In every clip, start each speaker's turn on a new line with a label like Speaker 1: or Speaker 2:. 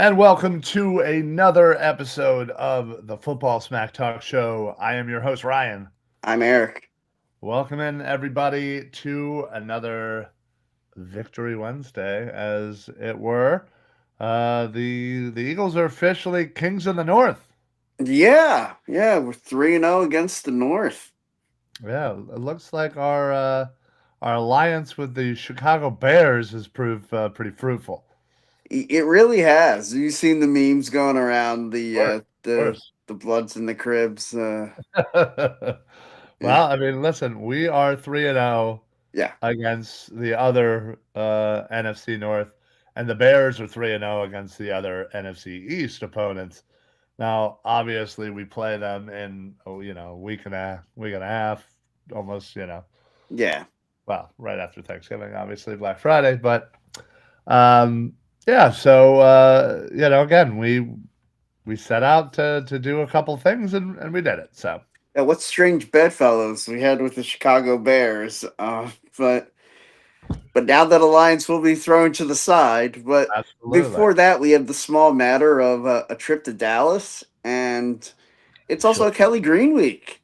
Speaker 1: And welcome to another episode of the Football Smack Talk Show. I am your host, Ryan.
Speaker 2: I'm Eric.
Speaker 1: Welcome in, everybody, to another Victory Wednesday, as it were. The Eagles are officially kings of the North.
Speaker 2: Yeah, we're 3-0 against the North.
Speaker 1: Yeah, it looks like our alliance with the Chicago Bears has proved pretty fruitful.
Speaker 2: It really has. You've seen the memes going around the
Speaker 1: Worse,
Speaker 2: uh, the
Speaker 1: worse.
Speaker 2: the Bloods in the Cribs.
Speaker 1: Well, I mean, listen, we are 3-0
Speaker 2: Yeah,
Speaker 1: against the other NFC North, and the Bears are 3-0 against the other NFC East opponents. Now, obviously, we play them in a week and a half, almost,
Speaker 2: yeah.
Speaker 1: well, right after Thanksgiving, obviously Black Friday, but um, yeah. So again, we set out to do a couple things, and we did it. So
Speaker 2: Yeah, what strange bedfellows we had with the Chicago Bears. But now that alliance will be thrown to the side. But
Speaker 1: absolutely,
Speaker 2: before that, we have the small matter of a trip to Dallas, and it's also
Speaker 1: sure.
Speaker 2: a Kelly Green week.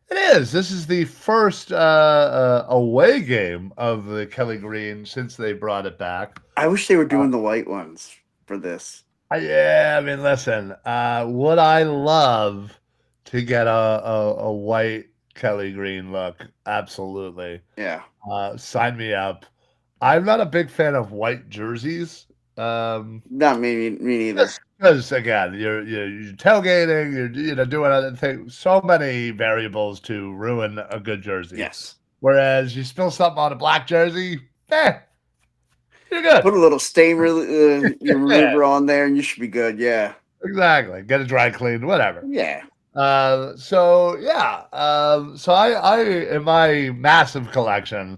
Speaker 1: It is. This is the first away game of the Kelly Green since they brought it back.
Speaker 2: I wish they were
Speaker 1: Uh,
Speaker 2: doing the white ones for this.
Speaker 1: yeah, I mean, listen, would I love to get a white Kelly Green look? Absolutely.
Speaker 2: Yeah.
Speaker 1: Sign me up. I'm not a big fan of white jerseys.
Speaker 2: Not me neither.
Speaker 1: Just because, again, you're tailgating, you're doing other things. So many variables to ruin a good jersey.
Speaker 2: Yes.
Speaker 1: Whereas you spill something on a black jersey, you're good.
Speaker 2: Put a little your
Speaker 1: Yeah,
Speaker 2: remover on there, and you should be good. Yeah.
Speaker 1: exactly. Get it dry cleaned, whatever.
Speaker 2: Yeah.
Speaker 1: So yeah. So I in my massive collection,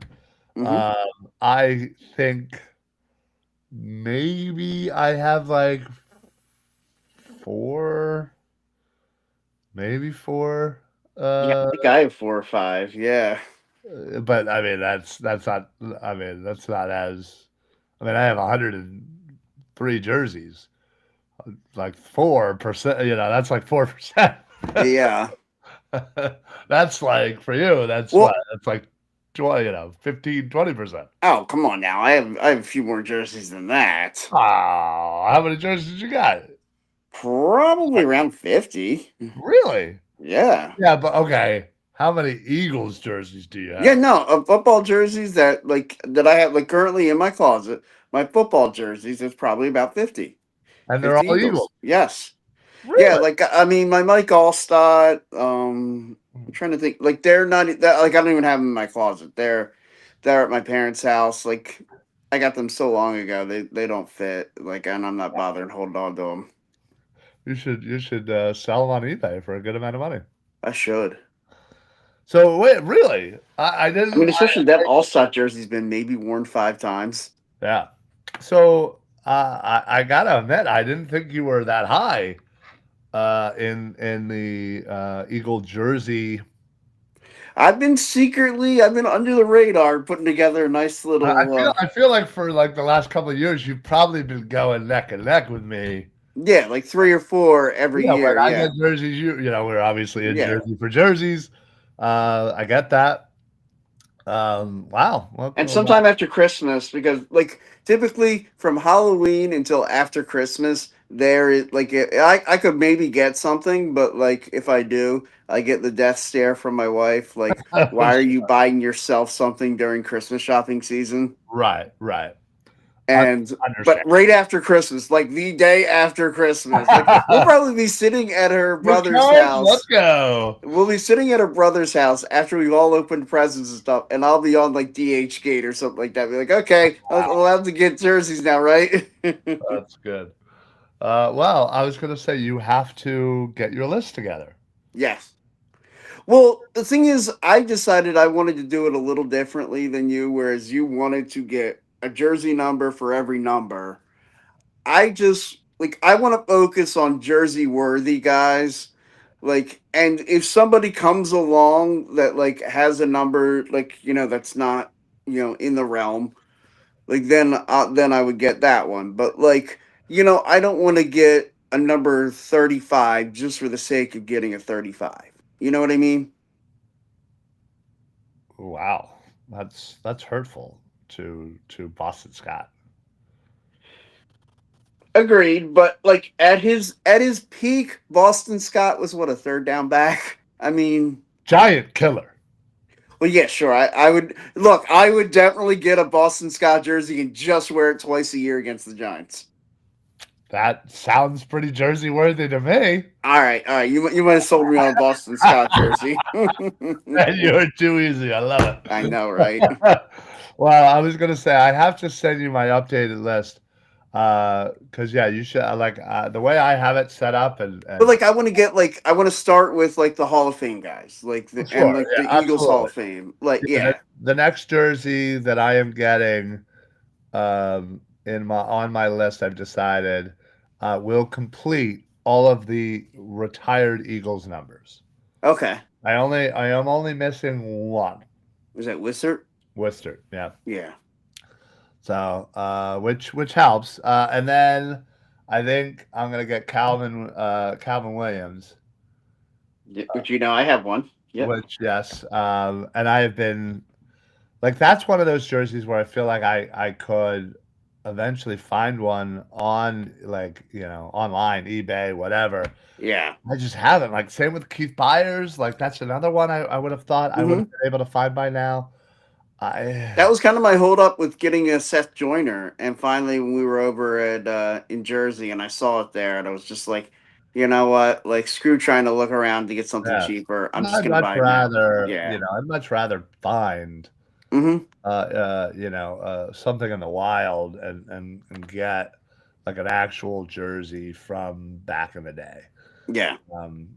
Speaker 2: Hmm.
Speaker 1: um, I think maybe I have like four, maybe four.
Speaker 2: Yeah. I
Speaker 1: Uh,
Speaker 2: think I have 4 or 5. Yeah.
Speaker 1: but I mean that's not. I mean that's not as. I mean I have 103 jerseys. Like 4%, that's like 4%.
Speaker 2: Yeah.
Speaker 1: That's like for you, that's what?
Speaker 2: Well.
Speaker 1: That's like 20, 15, 20%.
Speaker 2: Oh, come on now. I have a few more jerseys than that.
Speaker 1: Oh, how many jerseys you got?
Speaker 2: Probably around 50.
Speaker 1: Really?
Speaker 2: Yeah.
Speaker 1: Yeah, but okay. How many Eagles jerseys do you
Speaker 2: Yeah.
Speaker 1: have?
Speaker 2: No, football jerseys that I have currently in my closet. My football jerseys is probably about 50.
Speaker 1: And they're
Speaker 2: 50
Speaker 1: all
Speaker 2: Eagles.
Speaker 1: Eagles.
Speaker 2: Yes. Yeah,
Speaker 1: Really?
Speaker 2: I mean, my Mike Allstott. I'm trying to think. Like, they're not that. Like, I don't even have them in my closet. They're at my parents' house. Like, I got them so long ago. They don't fit. Like, and I'm not bothering holding on to them.
Speaker 1: You should sell them on eBay for a good amount of money.
Speaker 2: I should.
Speaker 1: So wait, really? I
Speaker 2: I mean,
Speaker 1: didn't.
Speaker 2: especially that Allstott jersey's been maybe worn 5 times.
Speaker 1: Yeah. So I gotta admit, I didn't think you were that high in the Eagle jersey.
Speaker 2: I've been under the radar, putting together a nice
Speaker 1: I I
Speaker 2: little.
Speaker 1: feel I feel like for like the last couple of years, you've probably been going neck and neck with me.
Speaker 2: Yeah, like 3 or 4 every
Speaker 1: When
Speaker 2: year.
Speaker 1: I
Speaker 2: Yeah,
Speaker 1: get jerseys, we're obviously in
Speaker 2: yeah.
Speaker 1: jersey for jerseys. I get that. Wow.
Speaker 2: And
Speaker 1: Well,
Speaker 2: sometime after Christmas, because typically from Halloween until after Christmas, I could maybe get something, but if I do, I get the death stare from my wife. Like, why are you buying yourself something during Christmas shopping season?
Speaker 1: right, right.
Speaker 2: And but
Speaker 1: Understand.
Speaker 2: right after Christmas, like the day after Christmas, like we'll probably be sitting at her
Speaker 1: Good
Speaker 2: brother's
Speaker 1: cards. Let's
Speaker 2: house.
Speaker 1: go.
Speaker 2: We'll be sitting at her brother's house after we've all opened presents and stuff, and I'll be on like DH Gate or something like that. Be like, okay, I'm
Speaker 1: Wow,
Speaker 2: allowed to get jerseys now, right?
Speaker 1: that's good. Well, I was going to say you have to get your list together.
Speaker 2: Yes. Well, the thing is, I decided I wanted to do it a little differently than you, whereas you wanted to get a jersey number for every number. I just I want to focus on jersey worthy guys. And if somebody comes along that has a number that's not in the realm, then I would get that one. But I don't want to get a number 35 just for the sake of getting a 35. You know what I mean?
Speaker 1: Wow, that's hurtful to Boston Scott.
Speaker 2: Agreed, but like at his peak, Boston Scott was what, a third down back. I mean,
Speaker 1: Giant killer.
Speaker 2: well, yeah, sure. I would look. I would definitely get a Boston Scott jersey and just wear it twice a year against the Giants.
Speaker 1: That sounds pretty Jersey worthy to me.
Speaker 2: All right. You might have sold me on a Boston Scott jersey.
Speaker 1: You are too easy. I love
Speaker 2: I know, right?
Speaker 1: it. Well, I was gonna say I have to send you my updated list. Because yeah, you should like the way I have it set up,
Speaker 2: But
Speaker 1: and
Speaker 2: like, I want to start with like the Hall of Fame guys, like and
Speaker 1: sure,
Speaker 2: like the
Speaker 1: yeah,
Speaker 2: Eagles Hall
Speaker 1: absolutely.
Speaker 2: of Fame. Like,
Speaker 1: Yeah,
Speaker 2: yeah,
Speaker 1: the next jersey that I am getting in my on my list, I've decided will complete all of the retired Eagles numbers.
Speaker 2: okay.
Speaker 1: I am only missing one.
Speaker 2: Was that Wissert?
Speaker 1: Worcester, yeah.
Speaker 2: Yeah.
Speaker 1: So which helps. And then I think I'm gonna get Calvin Williams,
Speaker 2: Yeah, but I have one. Yep.
Speaker 1: which yes, and I have been like that's one of those jerseys where I feel like I could eventually find one on like online, eBay, whatever.
Speaker 2: Yeah.
Speaker 1: I just haven't. Like same with Keith Byers. Like that's another one I would have thought I would have
Speaker 2: Hmm.
Speaker 1: been able to find by now.
Speaker 2: That
Speaker 1: I
Speaker 2: was kind of my hold up with getting a Seth Joyner. And finally, when we were over at in Jersey, and I saw it there, and I was just like, you know what? Like, screw trying to look around to get something
Speaker 1: yes.
Speaker 2: cheaper. I'm
Speaker 1: And
Speaker 2: just gonna buy it now. Yeah.
Speaker 1: I'd much rather find
Speaker 2: Hmm.
Speaker 1: something in the wild and get like an actual jersey from back in the day.
Speaker 2: Yeah.
Speaker 1: Um,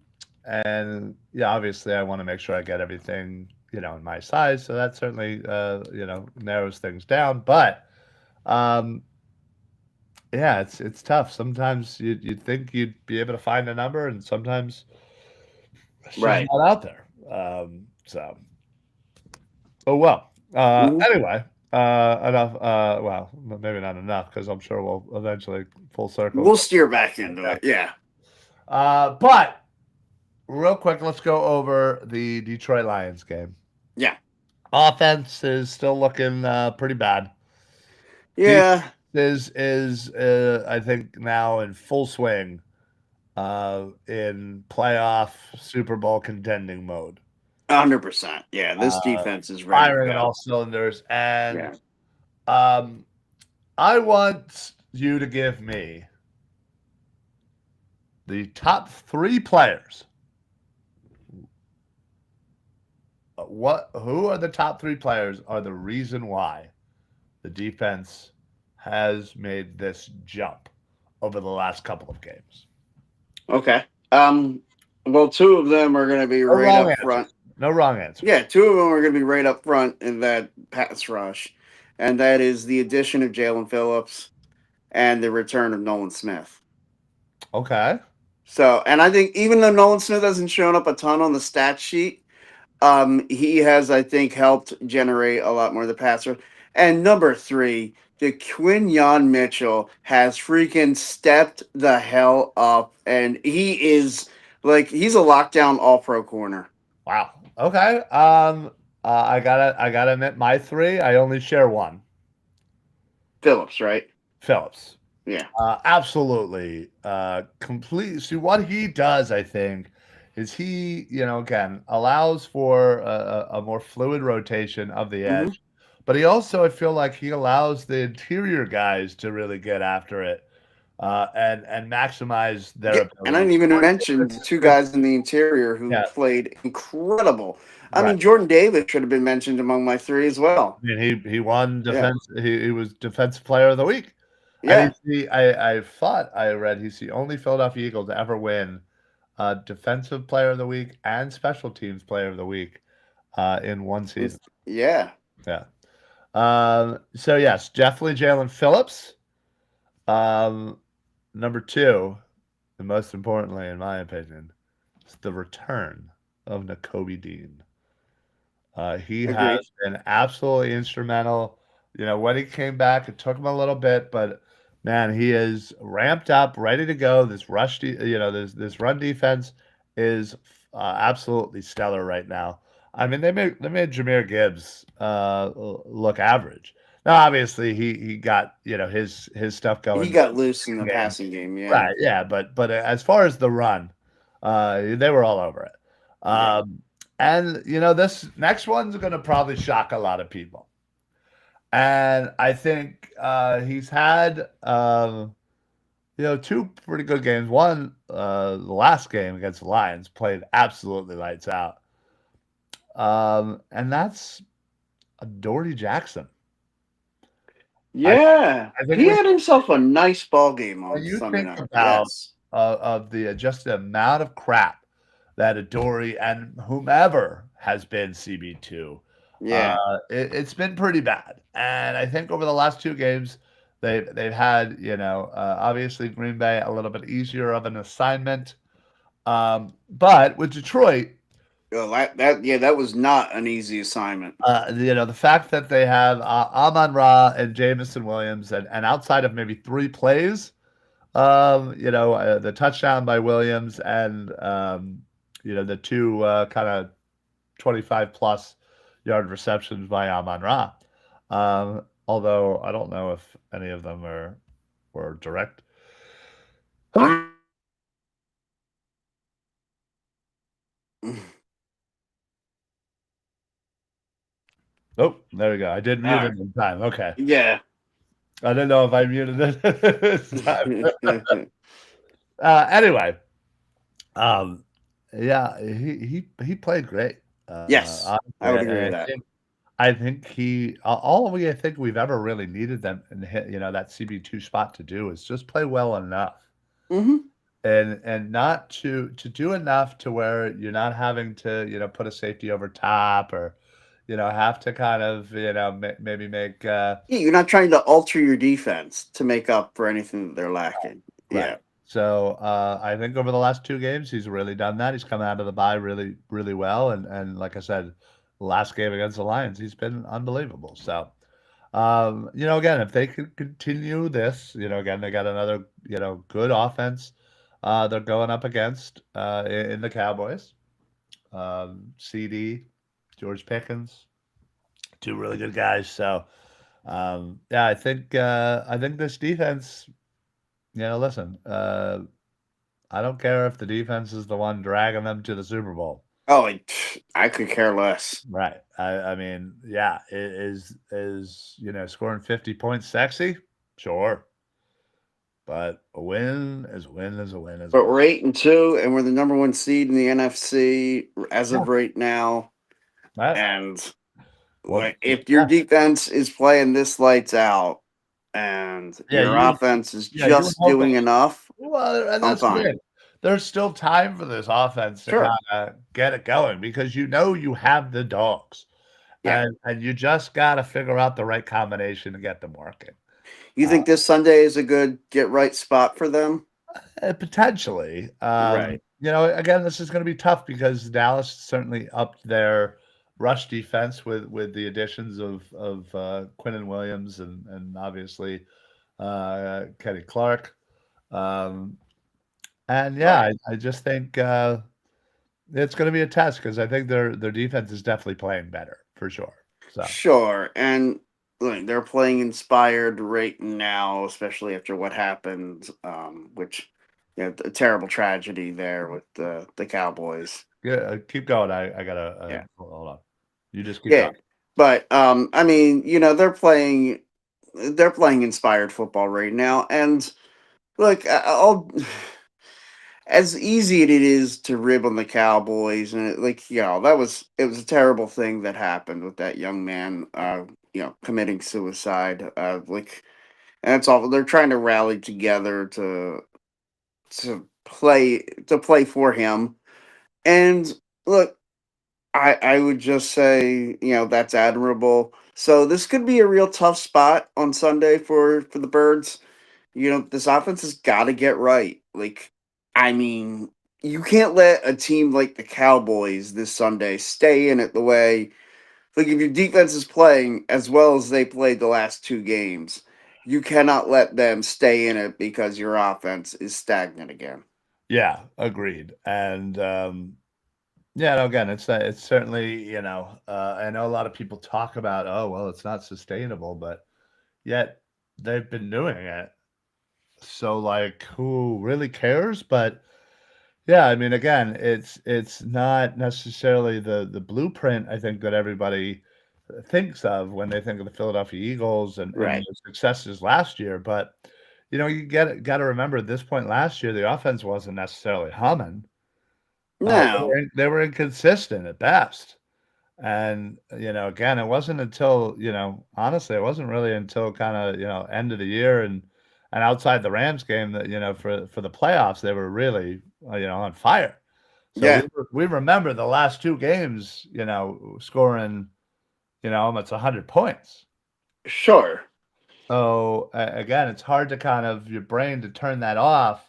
Speaker 1: and yeah, obviously, I want to make sure I get everything in my size, so that certainly narrows things down. But um, yeah, it's tough. Sometimes you'd think you'd be able to find a number, and sometimes it's just
Speaker 2: Right.
Speaker 1: not out there. So oh well.
Speaker 2: Hmm.
Speaker 1: Anyway, enough. Well, maybe not enough because I'm sure we'll eventually full circle.
Speaker 2: We'll steer back into it. Yeah.
Speaker 1: But real quick, let's go over the Detroit Lions game.
Speaker 2: Yeah.
Speaker 1: Offense is still looking pretty bad. Defense
Speaker 2: Yeah.
Speaker 1: is I think now in full swing in playoff Super Bowl contending mode.
Speaker 2: 100%. Yeah. This
Speaker 1: Uh,
Speaker 2: defense is ready to
Speaker 1: Firing on
Speaker 2: go.
Speaker 1: all cylinders, and
Speaker 2: Yeah.
Speaker 1: um, I want you to give me the top three players. Who are the top three players are the reason why the defense has made this jump over the last couple of games.
Speaker 2: Okay. Well, two of them are going to be
Speaker 1: No
Speaker 2: right
Speaker 1: wrong
Speaker 2: up front.
Speaker 1: answers. No wrong answers.
Speaker 2: Yeah, two of them are going to be right up front in that pass rush, and that is the addition of Jalen Phillips and the return of Nolan Smith.
Speaker 1: Okay.
Speaker 2: So, and I think even though Nolan Smith hasn't shown up a ton on the stat sheet, he has, I think, helped generate a lot more of the passer. And number three, the Quinyon Mitchell has freaking stepped the hell up, and he is like he's a lockdown All Pro corner.
Speaker 1: Wow. Okay. I gotta admit, my three, I only share one.
Speaker 2: Phillips, right?
Speaker 1: Phillips.
Speaker 2: Yeah.
Speaker 1: Absolutely. Complete. See what he does, I think, is he, again, allows for a more fluid rotation of the
Speaker 2: Hmm.
Speaker 1: edge, but he also, I feel like he allows the interior guys to really get after it, and maximize their
Speaker 2: Yeah, and I
Speaker 1: abilities.
Speaker 2: didn't even mention the two guys in the interior who
Speaker 1: Yeah,
Speaker 2: played incredible. I
Speaker 1: right.
Speaker 2: mean, Jordan Davis should have been mentioned among my three as well.
Speaker 1: I mean, he won
Speaker 2: Yeah.
Speaker 1: defense. He was defensive player of the week. And
Speaker 2: Yeah.
Speaker 1: I thought I read he's the only Philadelphia Eagle to ever win defensive player of the week and special teams player of the week in one season.
Speaker 2: Yeah.
Speaker 1: Yeah. So yes, definitely Jalen Phillips. Um, number two, and most importantly, in my opinion, is the return of Nakobe Dean. He has
Speaker 2: Agreed.
Speaker 1: been absolutely instrumental. When he came back, it took him a little bit, but Man, he is ramped up, ready to go. This this run defense is absolutely stellar right now. I mean, they made Jahmyr Gibbs look average. Now, obviously, he got his stuff
Speaker 2: He
Speaker 1: going
Speaker 2: got loose in the
Speaker 1: game,
Speaker 2: passing game. Yeah,
Speaker 1: right? Yeah, but as far as the run, they were all over it.
Speaker 2: yeah,
Speaker 1: And this next one's going to probably shock a lot of people. And I think he's had two pretty good games. One, the last game against the Lions, played absolutely lights out. And that's Doherty Jackson. I
Speaker 2: yeah.
Speaker 1: I think
Speaker 2: He
Speaker 1: when
Speaker 2: had himself a nice ball game on
Speaker 1: you
Speaker 2: Sunday
Speaker 1: think
Speaker 2: night.
Speaker 1: about
Speaker 2: Yes.
Speaker 1: of the just the amount of crap that Adoree and whomever has been CB2,
Speaker 2: Yeah.
Speaker 1: it's been pretty bad. And I think over the last two games, they've had obviously Green Bay a little bit easier of an assignment, but with Detroit,
Speaker 2: Well, that was not an easy assignment.
Speaker 1: the fact that they have Amon Ra and Jamison Williams, and outside of maybe three plays, the touchdown by Williams and the two kind of 25 plus yard receptions by Amon Ra. Although I don't know if any of them were direct. Oh, there we go. I did
Speaker 2: All
Speaker 1: mute
Speaker 2: right.
Speaker 1: it in time. Okay.
Speaker 2: Yeah.
Speaker 1: I didn't know if I muted it this time. Anyway, um, yeah, he played great.
Speaker 2: Yes, I
Speaker 1: Honestly,
Speaker 2: would
Speaker 1: and
Speaker 2: agree with
Speaker 1: I
Speaker 2: that.
Speaker 1: think I think all we I think we've ever really needed them and hit that CB2 spot to do is just play well enough.
Speaker 2: Hmm.
Speaker 1: And not to do enough to where you're not having to, put a safety over top or, have to kind of, maybe make,
Speaker 2: Yeah, you're not trying to alter your defense to make up for anything that they're lacking.
Speaker 1: right.
Speaker 2: Yeah.
Speaker 1: So, I think over the last 2 games, he's really done that. He's come out of the bye really, really well, and like I said, last game against the Lions, he's been unbelievable. So, again, if they could continue this, again, they got another, good offense, they're going up against, in the Cowboys. CD, George Pickens, two really good guys. So, yeah, I think this defense, listen, I don't care if the defense is the one dragging them to the Super Bowl.
Speaker 2: Oh, I could care less.
Speaker 1: Right. I mean, yeah, is scoring 50 points sexy? Sure. But a win is a win is a win is a
Speaker 2: But
Speaker 1: win.
Speaker 2: we're 8-2, and we're the number one seed in the NFC as
Speaker 1: Yeah.
Speaker 2: of right now.
Speaker 1: Right.
Speaker 2: And
Speaker 1: What
Speaker 2: if your
Speaker 1: yeah.
Speaker 2: defense is playing this lights out, and
Speaker 1: Yeah,
Speaker 2: your
Speaker 1: you
Speaker 2: offense is
Speaker 1: yeah, you were
Speaker 2: just
Speaker 1: hoping.
Speaker 2: doing enough,
Speaker 1: Well, and
Speaker 2: I'm
Speaker 1: that's the
Speaker 2: fine.
Speaker 1: thing. There's still time for this offense to
Speaker 2: Sure.
Speaker 1: kinda get it going because you have the dogs,
Speaker 2: Yeah.
Speaker 1: and you just gotta figure out the right combination to get them working.
Speaker 2: You
Speaker 1: Uh,
Speaker 2: think this Sunday is a good get right spot for them?
Speaker 1: Potentially,
Speaker 2: Right.
Speaker 1: again, this is gonna be tough because Dallas certainly upped their rush defense with the additions of Quinnen Williams and obviously, Kenny Clark. Um, and yeah,
Speaker 2: Right.
Speaker 1: I just think, it's gonna be a test because I think their defense is definitely playing better for sure. So,
Speaker 2: Sure. And like, they're playing inspired right now, especially after what happened, which a terrible tragedy there with the Cowboys.
Speaker 1: yeah, keep going. I gotta,
Speaker 2: Yeah.
Speaker 1: hold on. You just keep going.
Speaker 2: Yeah. But I mean, they're playing inspired football right now. And look, I'll as easy it is to rib on the Cowboys, and it was a terrible thing that happened with that young man, committing suicide. And it's all they're trying to rally together to play for him. And look, I would just say, that's admirable. So this could be a real tough spot on Sunday for the Birds. This offense has got to get right. I mean, you can't let a team like the Cowboys this Sunday stay in it the way. Like, if your defense is playing as well as they played the last two games, you cannot let them stay in it because your offense is stagnant again.
Speaker 1: Yeah, agreed. And yeah, no, again, it's certainly, I know a lot of people talk about, oh, well, it's not sustainable, but yet they've been doing it. So like who really cares? But yeah, I mean, again, it's not necessarily the blueprint I think that everybody thinks of when they think of the Philadelphia Eagles and
Speaker 2: Right.
Speaker 1: their successes last year. But you got to remember at this point last year, the offense wasn't necessarily humming.
Speaker 2: Now,
Speaker 1: They were inconsistent at best. And, again, it wasn't until, honestly, it wasn't really until kinda, end of the year and outside the Rams game that, for the playoffs, they were really, on fire. So
Speaker 2: yeah,
Speaker 1: we remember the last 2 games, scoring, almost 100 points.
Speaker 2: sure.
Speaker 1: So, again, it's hard to kind of your brain to turn that off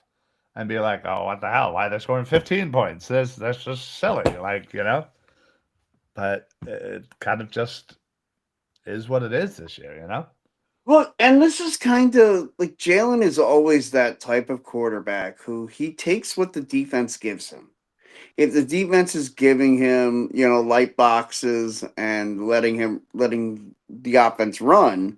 Speaker 1: and be like, "Oh, what the hell? Why they're scoring 15 points? That's just silly," But it kind of just is what it is this year, you know?
Speaker 2: Well, and this is kind of like Jalen is always that type of quarterback who he takes what the defense gives him. If the defense is giving him, light boxes and letting the offense run,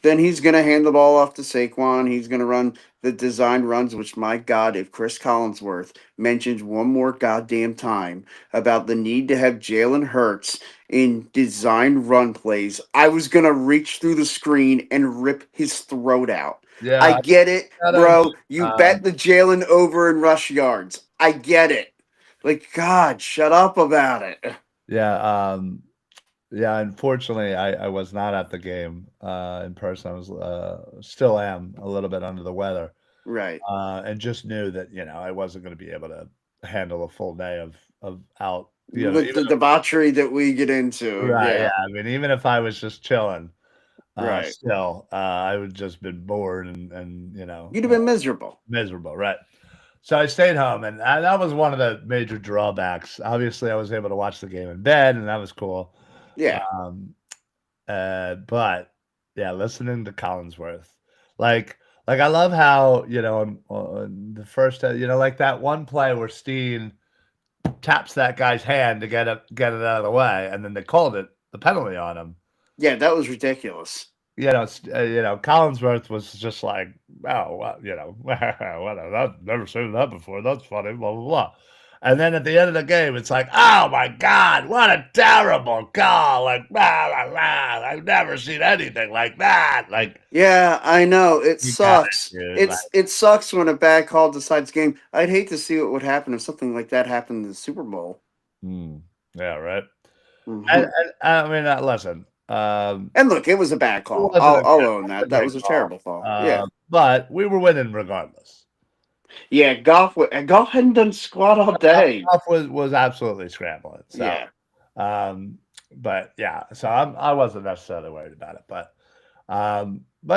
Speaker 2: then he's going to hand the ball off to Saquon. He's going to run the design runs, which, my God, if Chris Collinsworth mentions one more goddamn time about the need to have Jalen Hurts in design run plays, I was going to reach through the screen and rip his throat out. I
Speaker 1: Yeah,
Speaker 2: get it,
Speaker 1: I gotta,
Speaker 2: bro. You bet the Jalen over in rush yards. I get it. Like, God, shut up about it.
Speaker 1: yeah, yeah, unfortunately, I was not at the game, in person. I was, still am a little bit under the weather,
Speaker 2: Right.
Speaker 1: and just knew that, I wasn't gonna be able to handle a full day of out,
Speaker 2: With
Speaker 1: even
Speaker 2: the debauchery that we get into.
Speaker 1: right, yeah,
Speaker 2: Yeah.
Speaker 1: I mean, even if I was just chilling,
Speaker 2: Right.
Speaker 1: still, I would just been bored and,
Speaker 2: You'd have been miserable.
Speaker 1: miserable, right? So I stayed home, and that was one of the major drawbacks. Obviously, I was able to watch the game in bed, and that was cool.
Speaker 2: Yeah.
Speaker 1: Um, but yeah, listening to Collinsworth, like, I love how on the first, like that one play where Steen taps that guy's hand to get it out of the way, and then they called the penalty on him.
Speaker 2: Yeah, that was ridiculous.
Speaker 1: Collinsworth was just like, "Oh, well, whatever. I've never seen that before. That's funny, blah, blah, blah." And then at the end of the game, it's like, "Oh my god, what a terrible call. Like, blah, blah, blah. I've never seen anything like that." Like,
Speaker 2: Yeah, I know. It
Speaker 1: you got it,
Speaker 2: sucks.
Speaker 1: dude. Like,
Speaker 2: It sucks when a bad call decides game. I'd hate to see what would happen if something like that happened in the Super Bowl.
Speaker 1: hmm, yeah, right. And,
Speaker 2: Mhm.
Speaker 1: I mean, listen,
Speaker 2: And look, it was a bad
Speaker 1: it
Speaker 2: call.
Speaker 1: wasn't
Speaker 2: I'll own
Speaker 1: a
Speaker 2: that. That
Speaker 1: great
Speaker 2: was a
Speaker 1: call,
Speaker 2: terrible call. Yeah.
Speaker 1: but we were winning regardless.
Speaker 2: Yeah, golf hadn't done squat all day.
Speaker 1: Goff was absolutely scrambling. So,
Speaker 2: Yeah.
Speaker 1: um, but yeah, so I wasn't necessarily worried about it, but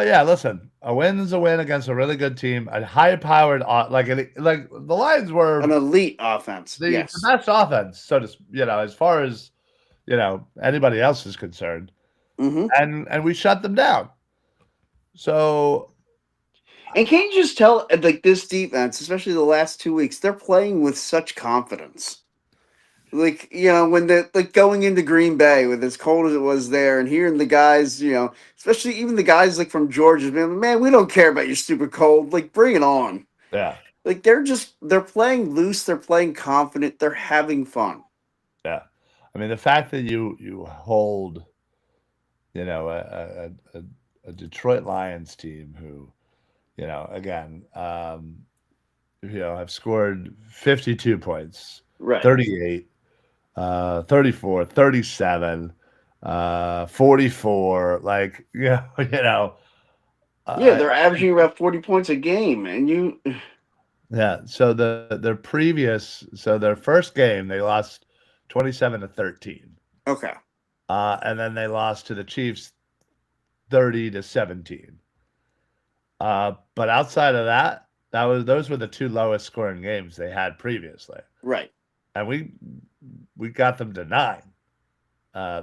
Speaker 1: yeah, listen, a win is a win against a really good team, a high-powered, like the Lions
Speaker 2: An
Speaker 1: were
Speaker 2: elite offense.
Speaker 1: the
Speaker 2: Yes.
Speaker 1: best offense, so to as far as anybody else is concerned,
Speaker 2: Hmm.
Speaker 1: and we shut them down. So
Speaker 2: And can't you just tell, like, this defense, especially the last 2 weeks, they're playing with such confidence. Like, when they're like going into Green Bay with as cold as it was there, and hearing the guys, especially even the guys like from Georgia, man, we don't care about your stupid cold. Like, bring it on.
Speaker 1: yeah,
Speaker 2: Like, they're playing loose, they're playing confident, they're having fun.
Speaker 1: yeah. I mean, the fact that you hold a Detroit Lions team who again, have scored 52 points,
Speaker 2: Right.
Speaker 1: 38, 34, 37, 44. Like,
Speaker 2: Yeah,
Speaker 1: uh,
Speaker 2: they're averaging about 40 points a game, and you
Speaker 1: yeah. So their first game, they lost 27-13.
Speaker 2: okay.
Speaker 1: And then they lost to the Chiefs 30-17. But outside of that, those were the two lowest scoring games they had previously.
Speaker 2: Right.
Speaker 1: And we got them to 9. Uh,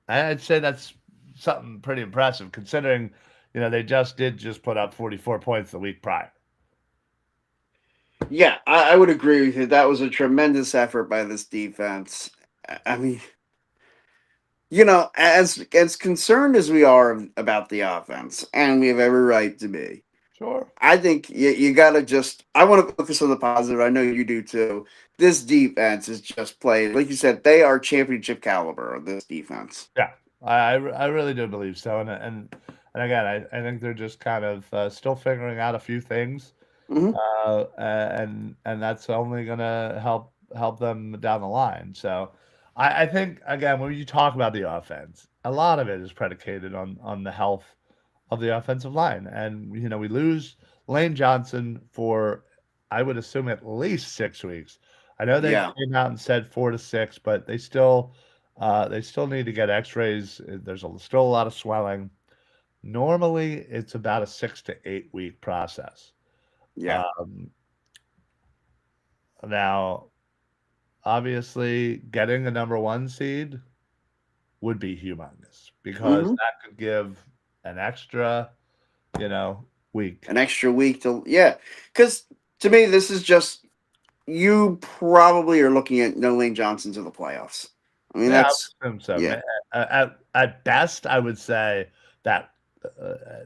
Speaker 1: I'd say that's something pretty impressive considering, they just put up 44 points the week prior.
Speaker 2: Yeah, I would agree with you. That was a tremendous effort by this defense. I mean, as concerned as we are about the offense, and we have every right to be,
Speaker 1: Sure.
Speaker 2: I think you got to just. I want to focus on the positive. I know you do too. This defense is just played, like you said, they are championship caliber of this defense.
Speaker 1: Yeah, I really do believe so, and again, I think they're just kind of still figuring out a few things,
Speaker 2: Hmm.
Speaker 1: and that's only gonna help them down the line. So, I think again when you talk about the offense, a lot of it is predicated on the health of the offensive line, and we lose Lane Johnson for I would assume at least 6 weeks. I know they
Speaker 2: Yeah,
Speaker 1: came out and said 4 to 6, but they still need to get X-rays. There's still a lot of swelling. Normally, it's about a 6 to 8 week process.
Speaker 2: yeah.
Speaker 1: Um, Now, obviously, getting a number one seed would be humongous because
Speaker 2: Hmm.
Speaker 1: that could give an extra, you know, week.
Speaker 2: An extra week to because to me this is just you probably are looking at no Lane Johnson to the playoffs. I mean
Speaker 1: Yeah, I
Speaker 2: that's
Speaker 1: would assume so.
Speaker 2: yeah,
Speaker 1: At best, I would say that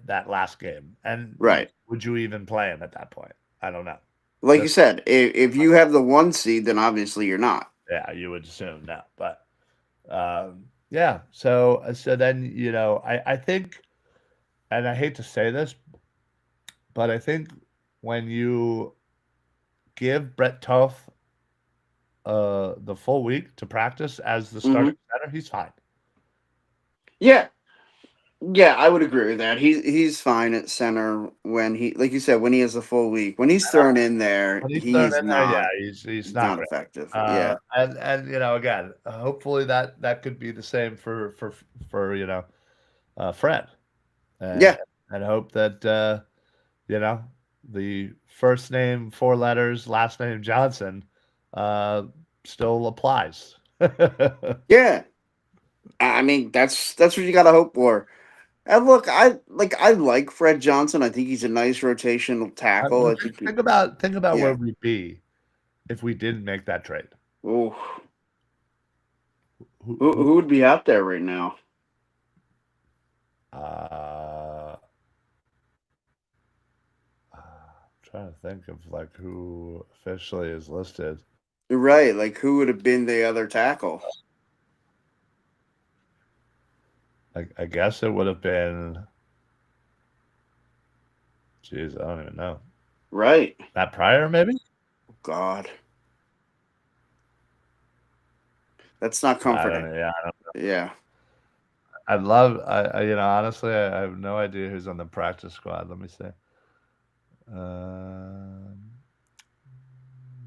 Speaker 1: that last game. And
Speaker 2: right.
Speaker 1: would you even play him at that point? I don't know.
Speaker 2: Like you
Speaker 1: Just
Speaker 2: said, if you have the one seed, then obviously you're not.
Speaker 1: yeah, you would assume no, but yeah. So then I think, and I hate to say this, but I think when you give Brett Toth the full week to practice as the starting
Speaker 2: Hmm.
Speaker 1: center, he's fine.
Speaker 2: Yeah, yeah, I would agree with that. He's fine at center when he, like you said, when he has a full week. When he's thrown in there,
Speaker 1: When he's thrown
Speaker 2: he's
Speaker 1: in there, yeah,
Speaker 2: not
Speaker 1: he's
Speaker 2: he's
Speaker 1: not
Speaker 2: not
Speaker 1: great.
Speaker 2: effective. Yeah,
Speaker 1: And again, hopefully that could be the same for Fred, and
Speaker 2: yeah,
Speaker 1: and hope that you know the first name 4 letters, last name Johnson, uh, still applies.
Speaker 2: yeah. I mean, that's what you got to hope for. And look, I like Fred Johnson. I think he's a nice rotational tackle.
Speaker 1: But
Speaker 2: I think,
Speaker 1: think about where
Speaker 2: yeah.
Speaker 1: we'd be if we didn't make that trade.
Speaker 2: Oh,
Speaker 1: Who,
Speaker 2: who
Speaker 1: who
Speaker 2: who would be out there right now?
Speaker 1: uh, trying to think of like who officially is listed.
Speaker 2: Right, like who would have been the other tackle?
Speaker 1: I guess it would have been. Jeez, I don't even know.
Speaker 2: Right.
Speaker 1: Matt Pryor, maybe.
Speaker 2: God, that's not
Speaker 1: I don't
Speaker 2: comforting.
Speaker 1: know. Yeah,
Speaker 2: Yeah.
Speaker 1: I'd love. Honestly, I have no idea who's on the practice squad. Let me see. Um,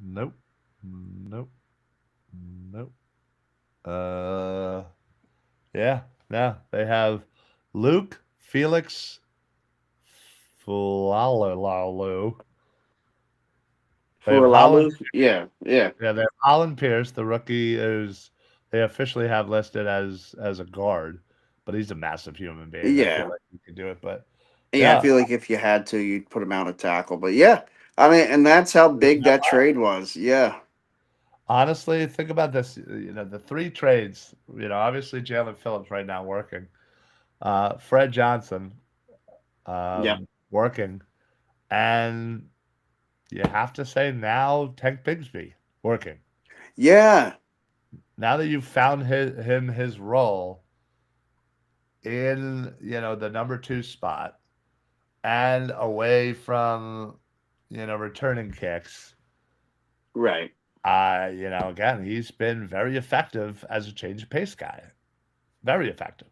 Speaker 1: nope, nope, nope. Uh, yeah, no. They have Luke Felix Fulalalu. They have Holland.
Speaker 2: Fualalu? Yeah, yeah.
Speaker 1: Yeah, they have Holland Pierce, the rookie, who's they officially have listed as a guard, but he's a massive human being. I feel
Speaker 2: Yeah.
Speaker 1: like he could do it, but
Speaker 2: Yeah, I
Speaker 1: yeah,
Speaker 2: feel like if you had to, you'd put him out of tackle. But yeah, I mean, and that's how big that trade was. Yeah.
Speaker 1: honestly, think about this. The three trades. Obviously Jalen Phillips right now working. Fred Johnson
Speaker 2: Yeah.
Speaker 1: working, and you have to say now Tank Bigsby working.
Speaker 2: Yeah.
Speaker 1: Now that you've found his role in the number two spot and away from returning kicks.
Speaker 2: Right.
Speaker 1: Again, he's been very effective as a change of pace guy. Very effective.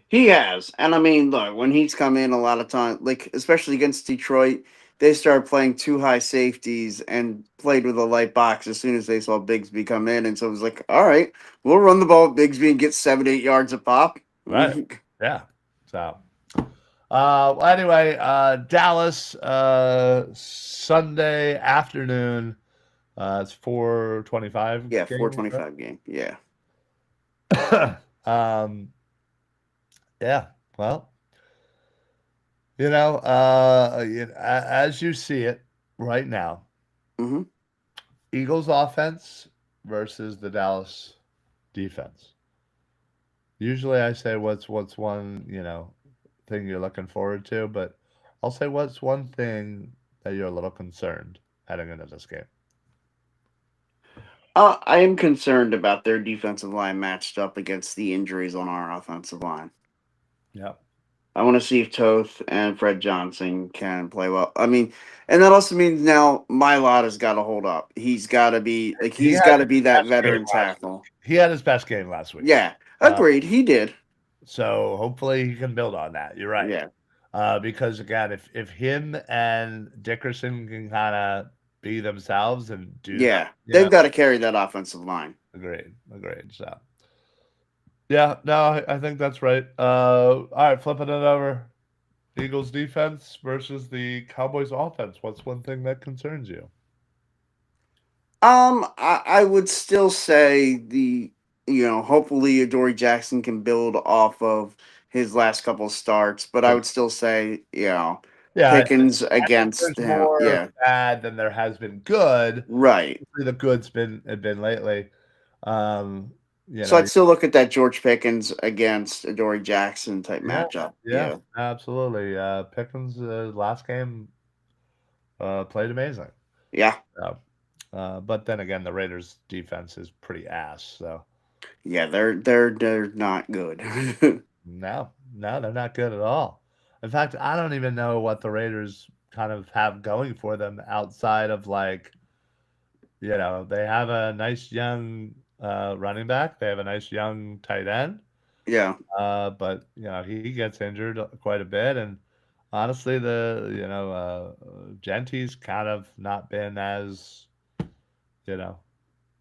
Speaker 2: He has. And I mean, look, when he's come in a lot of time, like especially against Detroit, they started playing two high safeties and played with a light box as soon as they saw Bigsby come in. And so it was like, all right, we'll run the ball with Bigsby and get 7, 8 yards a pop.
Speaker 1: Right. Yeah. So well, anyway, Dallas, Sunday afternoon. It's 4:25
Speaker 2: Yeah,
Speaker 1: game, right?
Speaker 2: 425 game. Yeah.
Speaker 1: um, yeah. Well, As you see it right now,
Speaker 2: Hmm.
Speaker 1: Eagles offense versus the Dallas defense. Usually I say what's one, thing you're looking forward to, but I'll say what's one thing that you're a little concerned heading into this game.
Speaker 2: I am concerned about their defensive line matched up against the injuries on our offensive line.
Speaker 1: Yeah.
Speaker 2: I want to see if Toth and Fred Johnson can play well. I mean, and that also means now Mylott has got to hold up. He's got to be like
Speaker 1: He
Speaker 2: he's
Speaker 1: had
Speaker 2: got to
Speaker 1: his
Speaker 2: be that
Speaker 1: best game
Speaker 2: veteran
Speaker 1: last week.
Speaker 2: tackle.
Speaker 1: He had his best game last week.
Speaker 2: Yeah,
Speaker 1: Uh,
Speaker 2: agreed. He did.
Speaker 1: so hopefully he can build on that. You're right.
Speaker 2: Yeah,
Speaker 1: Because again, if him and Dickerson can kind of be themselves and do that,
Speaker 2: yeah. They've got to carry that offensive line.
Speaker 1: agreed. So yeah, no, I think that's right. All right, flipping it over. Eagles defense versus the Cowboys offense. What's one thing that concerns you?
Speaker 2: I would still say hopefully Adoree Jackson can build off of his last couple of starts, but I would still say,
Speaker 1: Yeah,
Speaker 2: Pickens
Speaker 1: I think
Speaker 2: against
Speaker 1: there's
Speaker 2: him.
Speaker 1: more
Speaker 2: Yeah,
Speaker 1: bad than there has been good.
Speaker 2: right.
Speaker 1: The good's been lately. Um, you
Speaker 2: So
Speaker 1: know,
Speaker 2: I'd still look at that George Pickens against Adoree Jackson type
Speaker 1: yeah,
Speaker 2: matchup.
Speaker 1: yeah,
Speaker 2: Yeah.
Speaker 1: absolutely. Pickens last game played amazing.
Speaker 2: Yeah.
Speaker 1: So, but then again, the Raiders' defense is pretty ass. So
Speaker 2: Yeah, they're not good.
Speaker 1: no, they're not good at all. In fact, I don't even know what the Raiders kind of have going for them outside of like, they have a nice young running back. They have a nice young tight end.
Speaker 2: Yeah.
Speaker 1: But he gets injured quite a bit, and honestly, Genty's kind of not been as you know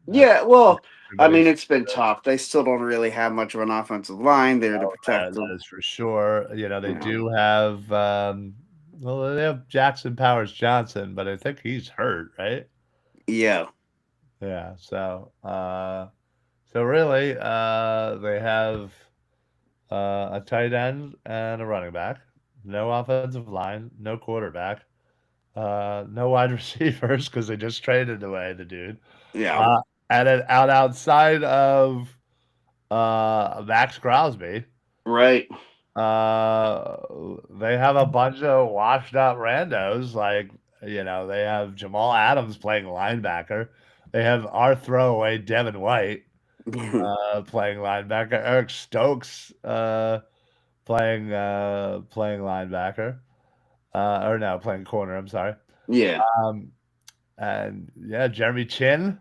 Speaker 1: as
Speaker 2: Yeah, well, I mean,
Speaker 1: everybody's.
Speaker 2: it's been tough. They still don't really have much of an offensive line there to protect
Speaker 1: That
Speaker 2: them.
Speaker 1: is for sure. They
Speaker 2: Yeah.
Speaker 1: do have well, they have Jackson Powers Johnson, but I think he's hurt, right?
Speaker 2: Yeah.
Speaker 1: Yeah. So really, they have a tight end and a running back, no offensive line, no quarterback. No wide receivers because they just traded away the dude.
Speaker 2: Yeah.
Speaker 1: Uh, and then outside of Max Crosby,
Speaker 2: Right.
Speaker 1: uh, they have a bunch of washed up randos. Like, they have Jamal Adams playing linebacker. They have our throwaway Devin White playing linebacker. Eric Stokes playing linebacker. Or no, playing corner. I'm sorry.
Speaker 2: Yeah.
Speaker 1: Um, and yeah, Jeremy Chin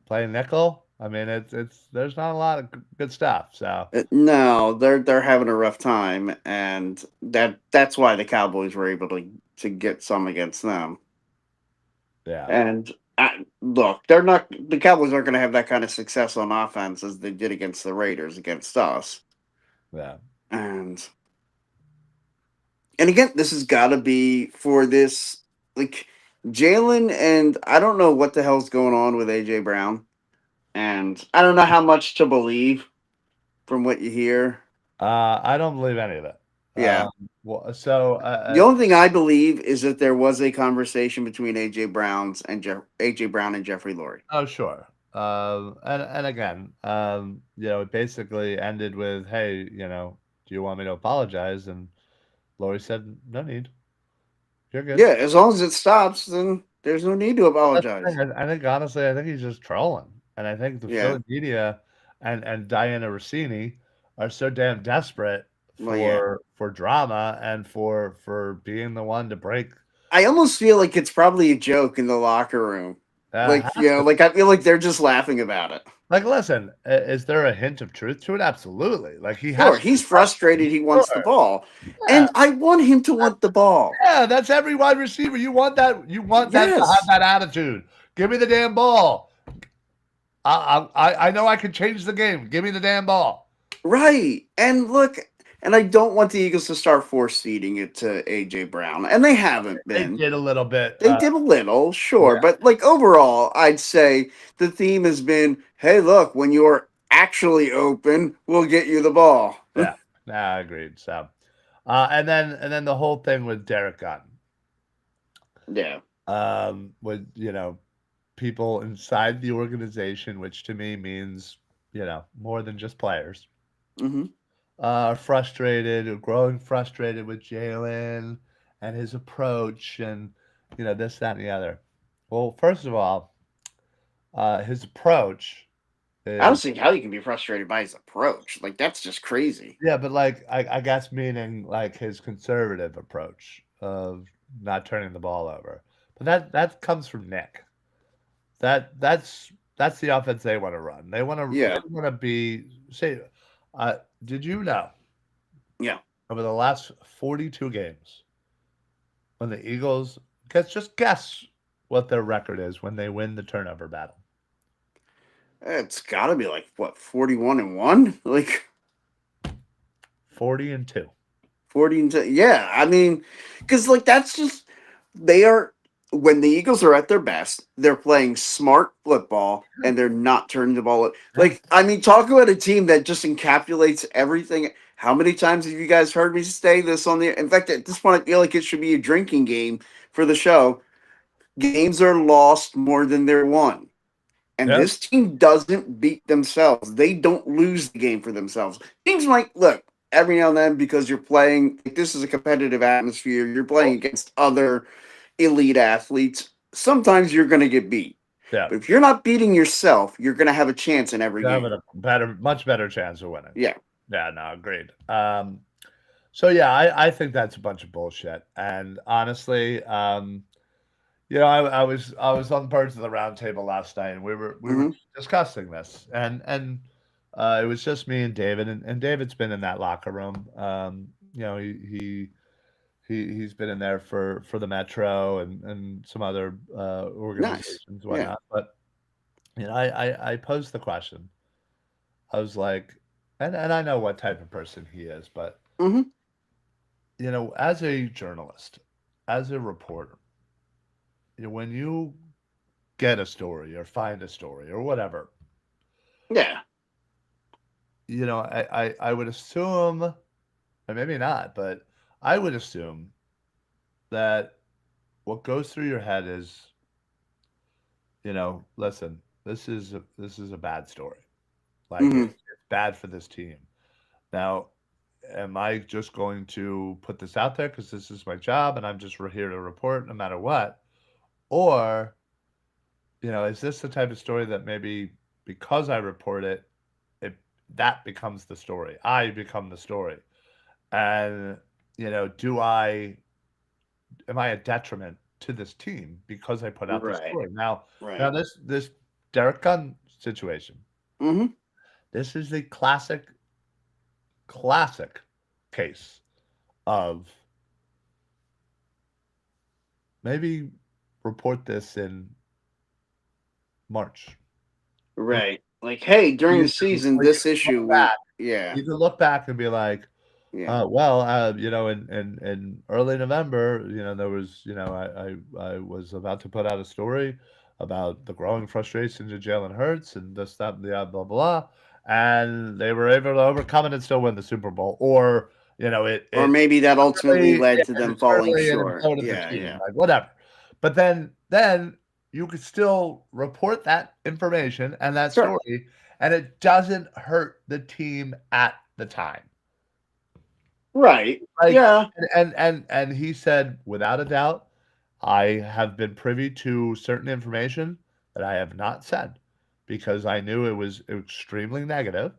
Speaker 1: playing nickel. I mean, it's there's not a lot of good stuff. So
Speaker 2: No, they're having a rough time, and that's why the Cowboys were able to get some against them.
Speaker 1: yeah,
Speaker 2: And look, they're not the Cowboys aren't going to have that kind of success on offense as they did against the Raiders against us.
Speaker 1: yeah.
Speaker 2: And again, this has got to be for this like Jalen, and I don't know what the hell's going on with AJ Brown, and I don't know how much to believe from what you hear.
Speaker 1: I don't believe any of it.
Speaker 2: Yeah. The
Speaker 1: So
Speaker 2: only thing I believe is that there was a conversation between AJ Brown and Jeffrey Lurie.
Speaker 1: oh sure. And again, it basically ended with, hey, do you want me to apologize? And Lori said, no need. You're good.
Speaker 2: Yeah, as long as it stops, then there's no need to
Speaker 1: That's the
Speaker 2: apologize.
Speaker 1: thing. I think honestly, I think he's just trolling, and I think the
Speaker 2: Yeah.
Speaker 1: Philly media and Diana Rossini are so damn desperate
Speaker 2: Well, yeah.
Speaker 1: for drama and for being the one to break.
Speaker 2: I almost feel like it's probably a joke in the locker room. Like,
Speaker 1: Has to
Speaker 2: like I feel like they're just laughing about it.
Speaker 1: like listen. Is there a hint of truth to it? Absolutely. Like he
Speaker 2: Sure,
Speaker 1: has to be
Speaker 2: he's
Speaker 1: frustrated.
Speaker 2: frustrated. He wants the
Speaker 1: Sure.
Speaker 2: ball,
Speaker 1: Yeah.
Speaker 2: and I want him to want the ball.
Speaker 1: Yeah, that's every wide receiver. You want that. You want them to have
Speaker 2: Yes,
Speaker 1: that attitude. Give me the damn ball. I know I can change the game. Give me the damn ball.
Speaker 2: right. And look, and I don't want the Eagles to start force feeding it to AJ Brown, and they haven't
Speaker 1: They
Speaker 2: been.
Speaker 1: did a little bit.
Speaker 2: They did a little, sure,
Speaker 1: Yeah,
Speaker 2: but like overall, I'd say the theme has been, "Hey, look, when you're actually open, we'll get you the ball."
Speaker 1: yeah. Nah, agreed. So, And then the whole thing with Derek Gunn,
Speaker 2: Yeah.
Speaker 1: with people inside the organization, which to me means more than just players,
Speaker 2: Mm-hmm.
Speaker 1: are frustrated, or growing frustrated with Jalen and his approach, and this, that, and the other. Well, first of all, his approach
Speaker 2: I don't
Speaker 1: is,
Speaker 2: see how you can be frustrated by his approach. Like that's just crazy.
Speaker 1: yeah, but like I guess meaning like his conservative approach of not turning the ball over. But that comes from Nick. That's the offense they want to run. They
Speaker 2: Yeah.
Speaker 1: want to be say. Uh, did you know
Speaker 2: Yeah.
Speaker 1: over the last 42 games when the Eagles guess what their record is when they win the turnover battle?
Speaker 2: It's got to be like what 41-1, like
Speaker 1: 40-2.
Speaker 2: 40 and 10. Yeah, I mean, because like that's just they are when the Eagles are at their best, they're playing smart football and they're not turning the ball.
Speaker 1: Yeah.
Speaker 2: Like I mean, talk about a team that just encapsulates everything. How many times have you guys heard me say this on the? In fact, at this point, I feel like it should be a drinking game for the show. Games are lost more than they're won. And
Speaker 1: Yeah.
Speaker 2: this team doesn't beat themselves. They don't lose the game for themselves. Teams might look every now and then because you're playing. Like, this is a competitive atmosphere. You're playing against other elite athletes. Sometimes you're going to get beat.
Speaker 1: Yeah.
Speaker 2: But if you're not beating yourself, you're going to have a chance in every
Speaker 1: You're having
Speaker 2: game.
Speaker 1: a much better chance of winning.
Speaker 2: Yeah.
Speaker 1: Yeah, no, agreed. So yeah, I think that's a bunch of bullshit. And honestly, I was on Birds of the Round Table last night, and we were
Speaker 2: Hmm.
Speaker 1: discussing this, and it was just me and David, and David's been in that locker room. He's been in there for the Metro and some other
Speaker 2: Nice.
Speaker 1: organizations, and
Speaker 2: Yeah.
Speaker 1: whatnot. But I posed the question. I was like, and I know what type of person he is, but
Speaker 2: Hmm.
Speaker 1: as a journalist, as a reporter, when you get a story or find a story or whatever,
Speaker 2: Yeah.
Speaker 1: I would assume, or maybe not, but I would assume that what goes through your head is, listen, this is a bad story. Like
Speaker 2: Hmm.
Speaker 1: it's bad for this team. Now, am I just going to put this out there because this is my job and I'm just here to report no matter what? Or, is this the type of story that maybe because I report it, it that becomes the story. I become the story. And, do I am I a detriment to this team because I put out this
Speaker 2: Right.
Speaker 1: story? Now
Speaker 2: Right.
Speaker 1: this Derek Gunn situation.
Speaker 2: Hmm.
Speaker 1: This is the classic case of maybe report this in March. You
Speaker 2: Right. Like, hey, during
Speaker 1: you
Speaker 2: the
Speaker 1: can
Speaker 2: season,
Speaker 1: or you
Speaker 2: this
Speaker 1: can
Speaker 2: issue,
Speaker 1: look back
Speaker 2: yeah,
Speaker 1: and be like,
Speaker 2: yeah.
Speaker 1: well, in early November, there was, I was about to put out a story about the growing frustrations of Jalen Hurts and this, that, and the blah, blah, and they were able to overcome it and still win the Super Bowl. Or,
Speaker 2: Or maybe that ultimately
Speaker 1: yeah,
Speaker 2: led to them
Speaker 1: it's
Speaker 2: falling
Speaker 1: early and
Speaker 2: short.
Speaker 1: imploded the
Speaker 2: Yeah,
Speaker 1: team,
Speaker 2: yeah.
Speaker 1: like whatever. But then you could still report that information and that
Speaker 2: Sure.
Speaker 1: story, and it doesn't hurt the team at the time.
Speaker 2: Right.
Speaker 1: Like,
Speaker 2: Yeah.
Speaker 1: and he said, without a doubt, I have been privy to certain information that I have not said because I knew it was extremely negative,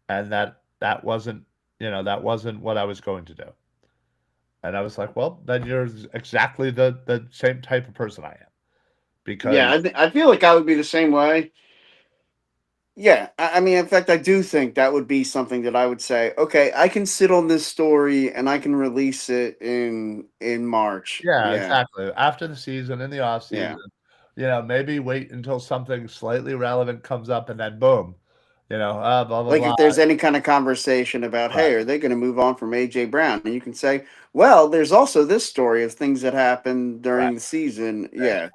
Speaker 1: and that wasn't what I was going to do. And I was like, well, then you're exactly the same type of person I am
Speaker 2: Yeah.
Speaker 1: because
Speaker 2: I feel like I would be the same way. Yeah. I mean, in fact, I do think that would be something that I would say, okay, I can sit on this story and I can release it in March.
Speaker 1: yeah,
Speaker 2: Yeah.
Speaker 1: exactly. After the season, in the off season,
Speaker 2: Yeah.
Speaker 1: maybe wait until something slightly relevant comes up and then boom, blah blah
Speaker 2: Like
Speaker 1: blah.
Speaker 2: if there's any kind of conversation about,
Speaker 1: Right,
Speaker 2: hey, are they going to move on from AJ Brown? And you can say, well, there's also this story of things that happened
Speaker 1: right,
Speaker 2: during the season. Yeah.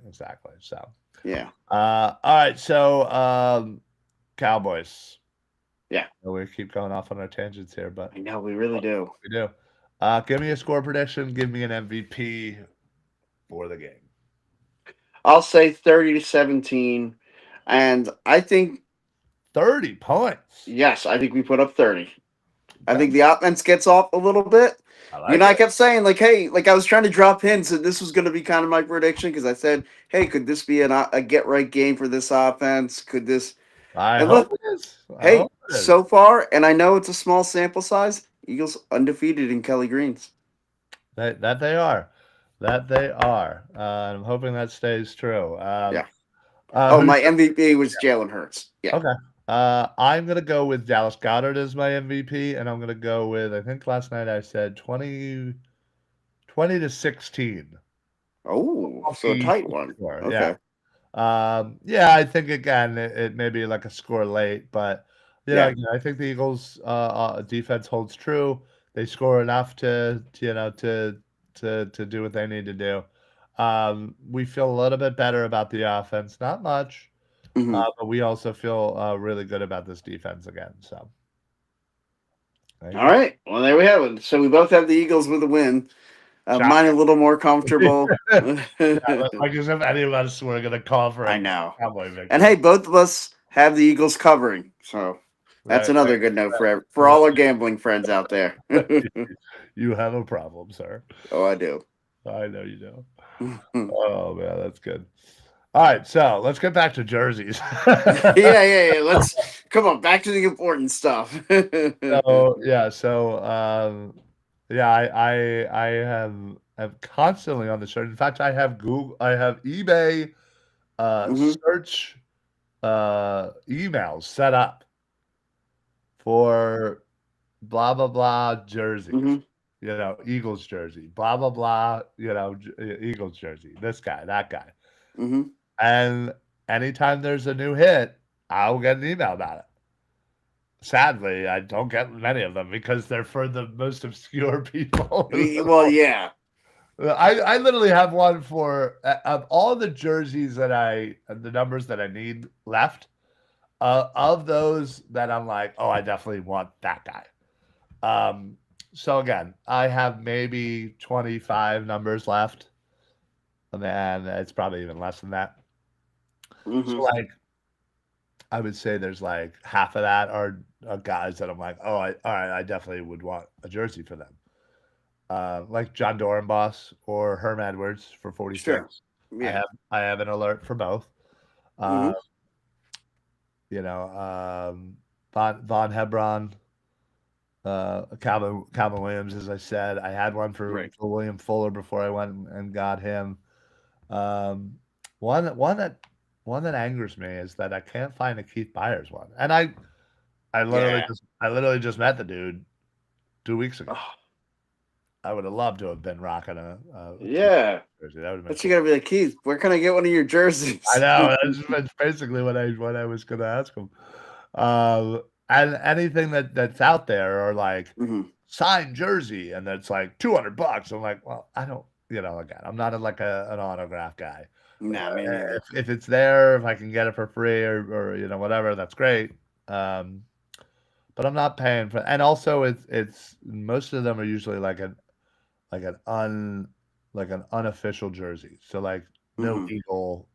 Speaker 1: exactly. So,
Speaker 2: Yeah.
Speaker 1: all right. So, Cowboys.
Speaker 2: Yeah.
Speaker 1: We keep going off on our tangents here, but
Speaker 2: I know we really do.
Speaker 1: we do. Give me a score prediction. Give me an MVP for the game.
Speaker 2: I'll say 30-17, and I think
Speaker 1: 30 points.
Speaker 2: yes, I think we put up 30. I
Speaker 1: Okay.
Speaker 2: think the offense gets off a little bit.
Speaker 1: I
Speaker 2: You
Speaker 1: like
Speaker 2: know, I
Speaker 1: it.
Speaker 2: kept saying like, hey, like I was trying to drop hints that this was going to be kind of my prediction because I said, hey, could this be a get right game for this offense? Could this?
Speaker 1: I
Speaker 2: And
Speaker 1: hope
Speaker 2: look,
Speaker 1: it is. I
Speaker 2: hey,
Speaker 1: hope it is.
Speaker 2: so far, and I know it's a small sample size. Eagles undefeated in Kelly Greens.
Speaker 1: That they are. That they are. I'm hoping that stays true.
Speaker 2: Yeah. Oh,
Speaker 1: Who's
Speaker 2: my MVP was Jalen Hurts. Yeah.
Speaker 1: okay? I'm gonna go with Dallas Goddard as my MVP, and I'm gonna go with. I think last night I said 20-16.
Speaker 2: Oh, so a
Speaker 1: Milwaukee
Speaker 2: tight
Speaker 1: for
Speaker 2: one.
Speaker 1: sure. Yeah.
Speaker 2: Okay.
Speaker 1: Yeah, I think again it may be like a score late, but
Speaker 2: Yeah.
Speaker 1: again, I think the Eagles' defense holds true. They score enough to do what they need to do. We feel a little bit better about the offense, not much,
Speaker 2: Hmm.
Speaker 1: but we also feel really good about this defense again. So there you
Speaker 2: All
Speaker 1: go.
Speaker 2: right. Well, there we have it. So we both have the Eagles with a win. Mine a
Speaker 1: Shocking.
Speaker 2: little more comfortable.
Speaker 1: Yeah, like as if any of us were going to call for
Speaker 2: I
Speaker 1: a
Speaker 2: know.
Speaker 1: Cowboy
Speaker 2: And
Speaker 1: victory.
Speaker 2: hey, both of us have the Eagles covering. So that's
Speaker 1: Right,
Speaker 2: another
Speaker 1: right,
Speaker 2: good note for
Speaker 1: right,
Speaker 2: all our gambling friends out there.
Speaker 1: right. You have a problem, sir.
Speaker 2: Oh, I do.
Speaker 1: I know you do. Oh man, that's good. All right, so let's get back to jerseys.
Speaker 2: Yeah. Let's come on back to the important stuff.
Speaker 1: So yeah, so yeah, I have constantly on the search. In fact, I have Google, I have eBay
Speaker 2: Hmm.
Speaker 1: search emails set up for blah blah blah jerseys.
Speaker 2: Hmm.
Speaker 1: Eagles jersey, blah blah blah. Eagles jersey. This guy, that guy,
Speaker 2: Hmm.
Speaker 1: and anytime there's a new hit, I'll get an email about it. Sadly, I don't get many of them because they're for the most obscure people.
Speaker 2: Well, yeah.
Speaker 1: I literally have one for of all the jerseys the numbers that I need left. Of those that I'm like, oh, I definitely want that guy. Um, so again, I have maybe 25 numbers left, and it's probably even less than that. So
Speaker 2: Hmm.
Speaker 1: like, I would say there's like half of that are guys that I'm like, oh, all right, I definitely would want a jersey for them. Like John Dorenbos or Herm Edwards for
Speaker 2: Sure.
Speaker 1: 46. I
Speaker 2: Yeah.
Speaker 1: have I have an alert for both. Uh,
Speaker 2: Hmm.
Speaker 1: you know, Von Hebron, Calvin Williams, as I said. I had one
Speaker 2: Right.
Speaker 1: for William Fuller before I went and got him. Um, one one that one that angers me is that I can't find a Keith Byers one. And
Speaker 2: Yeah.
Speaker 1: I literally just met the dude 2 weeks ago.
Speaker 2: Oh,
Speaker 1: I would have loved to have been rocking a Keith
Speaker 2: yeah.
Speaker 1: jersey. That would have been
Speaker 2: But you
Speaker 1: cool.
Speaker 2: gotta be like, Keith, where can I get one of your
Speaker 1: I
Speaker 2: jerseys?
Speaker 1: know, that's basically what I was gonna ask him. And anything that's out there or like
Speaker 2: Hmm.
Speaker 1: signed jersey and that's like $200. I'm like, well, I don't, again, I'm not like an autograph guy.
Speaker 2: Nah, me neither.
Speaker 1: If it's there, if I can get it for free or whatever, that's great. Um, but I'm not paying for, and also it's most of them are usually like an un like an unofficial jersey. So like no
Speaker 2: Hmm.
Speaker 1: eagle.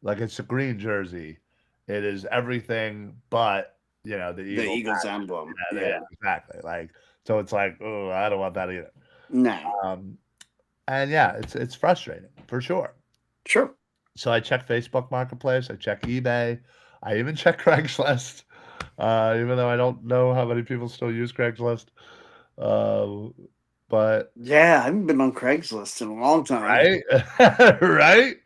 Speaker 1: Like, it's a green jersey. It is everything but, the
Speaker 2: The
Speaker 1: Eagle
Speaker 2: Eagles
Speaker 1: patch.
Speaker 2: emblem.
Speaker 1: Yeah,
Speaker 2: Yeah.
Speaker 1: exactly. Like, so it's like, "Oh, I don't want that either."
Speaker 2: Nah.
Speaker 1: Um, and yeah, it's frustrating for sure.
Speaker 2: Sure.
Speaker 1: So I check Facebook Marketplace, I check eBay, I even check Craigslist, even though I don't know how many people still use Craigslist. Um, but
Speaker 2: Yeah, I haven't been on Craigslist in a long time.
Speaker 1: right? Right?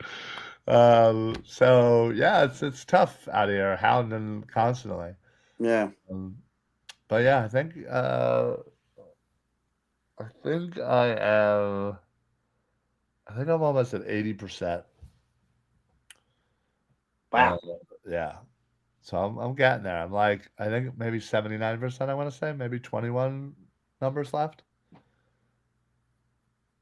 Speaker 1: So yeah, it's tough out here hounding constantly.
Speaker 2: Yeah.
Speaker 1: Um, but yeah, I think I think I'm almost at 80%. Uh,
Speaker 2: Wow.
Speaker 1: yeah. So I'm getting there. I'm like, I think maybe 79%, I want to say, maybe 21 numbers left.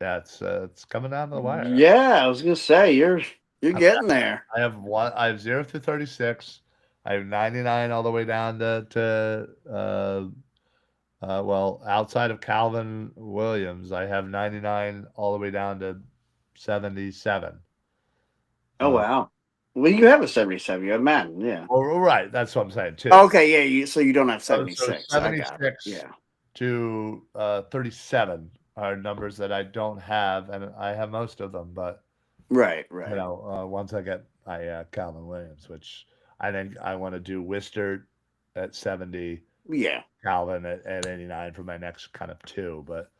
Speaker 1: Yeah, it's coming down to the wire.
Speaker 2: Yeah, I was gonna say you're
Speaker 1: I'm
Speaker 2: getting there.
Speaker 1: I have 0 through 36. I have 99 all the way down to Well, outside of Calvin Williams, I have 99 all the way down to 77.
Speaker 2: Oh
Speaker 1: Uh,
Speaker 2: wow. Well, you have a 77. You have Madden, yeah.
Speaker 1: well, right, that's what I'm saying too.
Speaker 2: Okay, yeah. So you don't have
Speaker 1: So
Speaker 2: 76. I got it.
Speaker 1: 76
Speaker 2: Yeah.
Speaker 1: to 37 are numbers that I don't have, and I have most of them. But
Speaker 2: Right. Right.
Speaker 1: once I get my Calvin Williams, which I think I want to do Wistert at 70,
Speaker 2: Yeah.
Speaker 1: Calvin at 89 for my next kind of two. But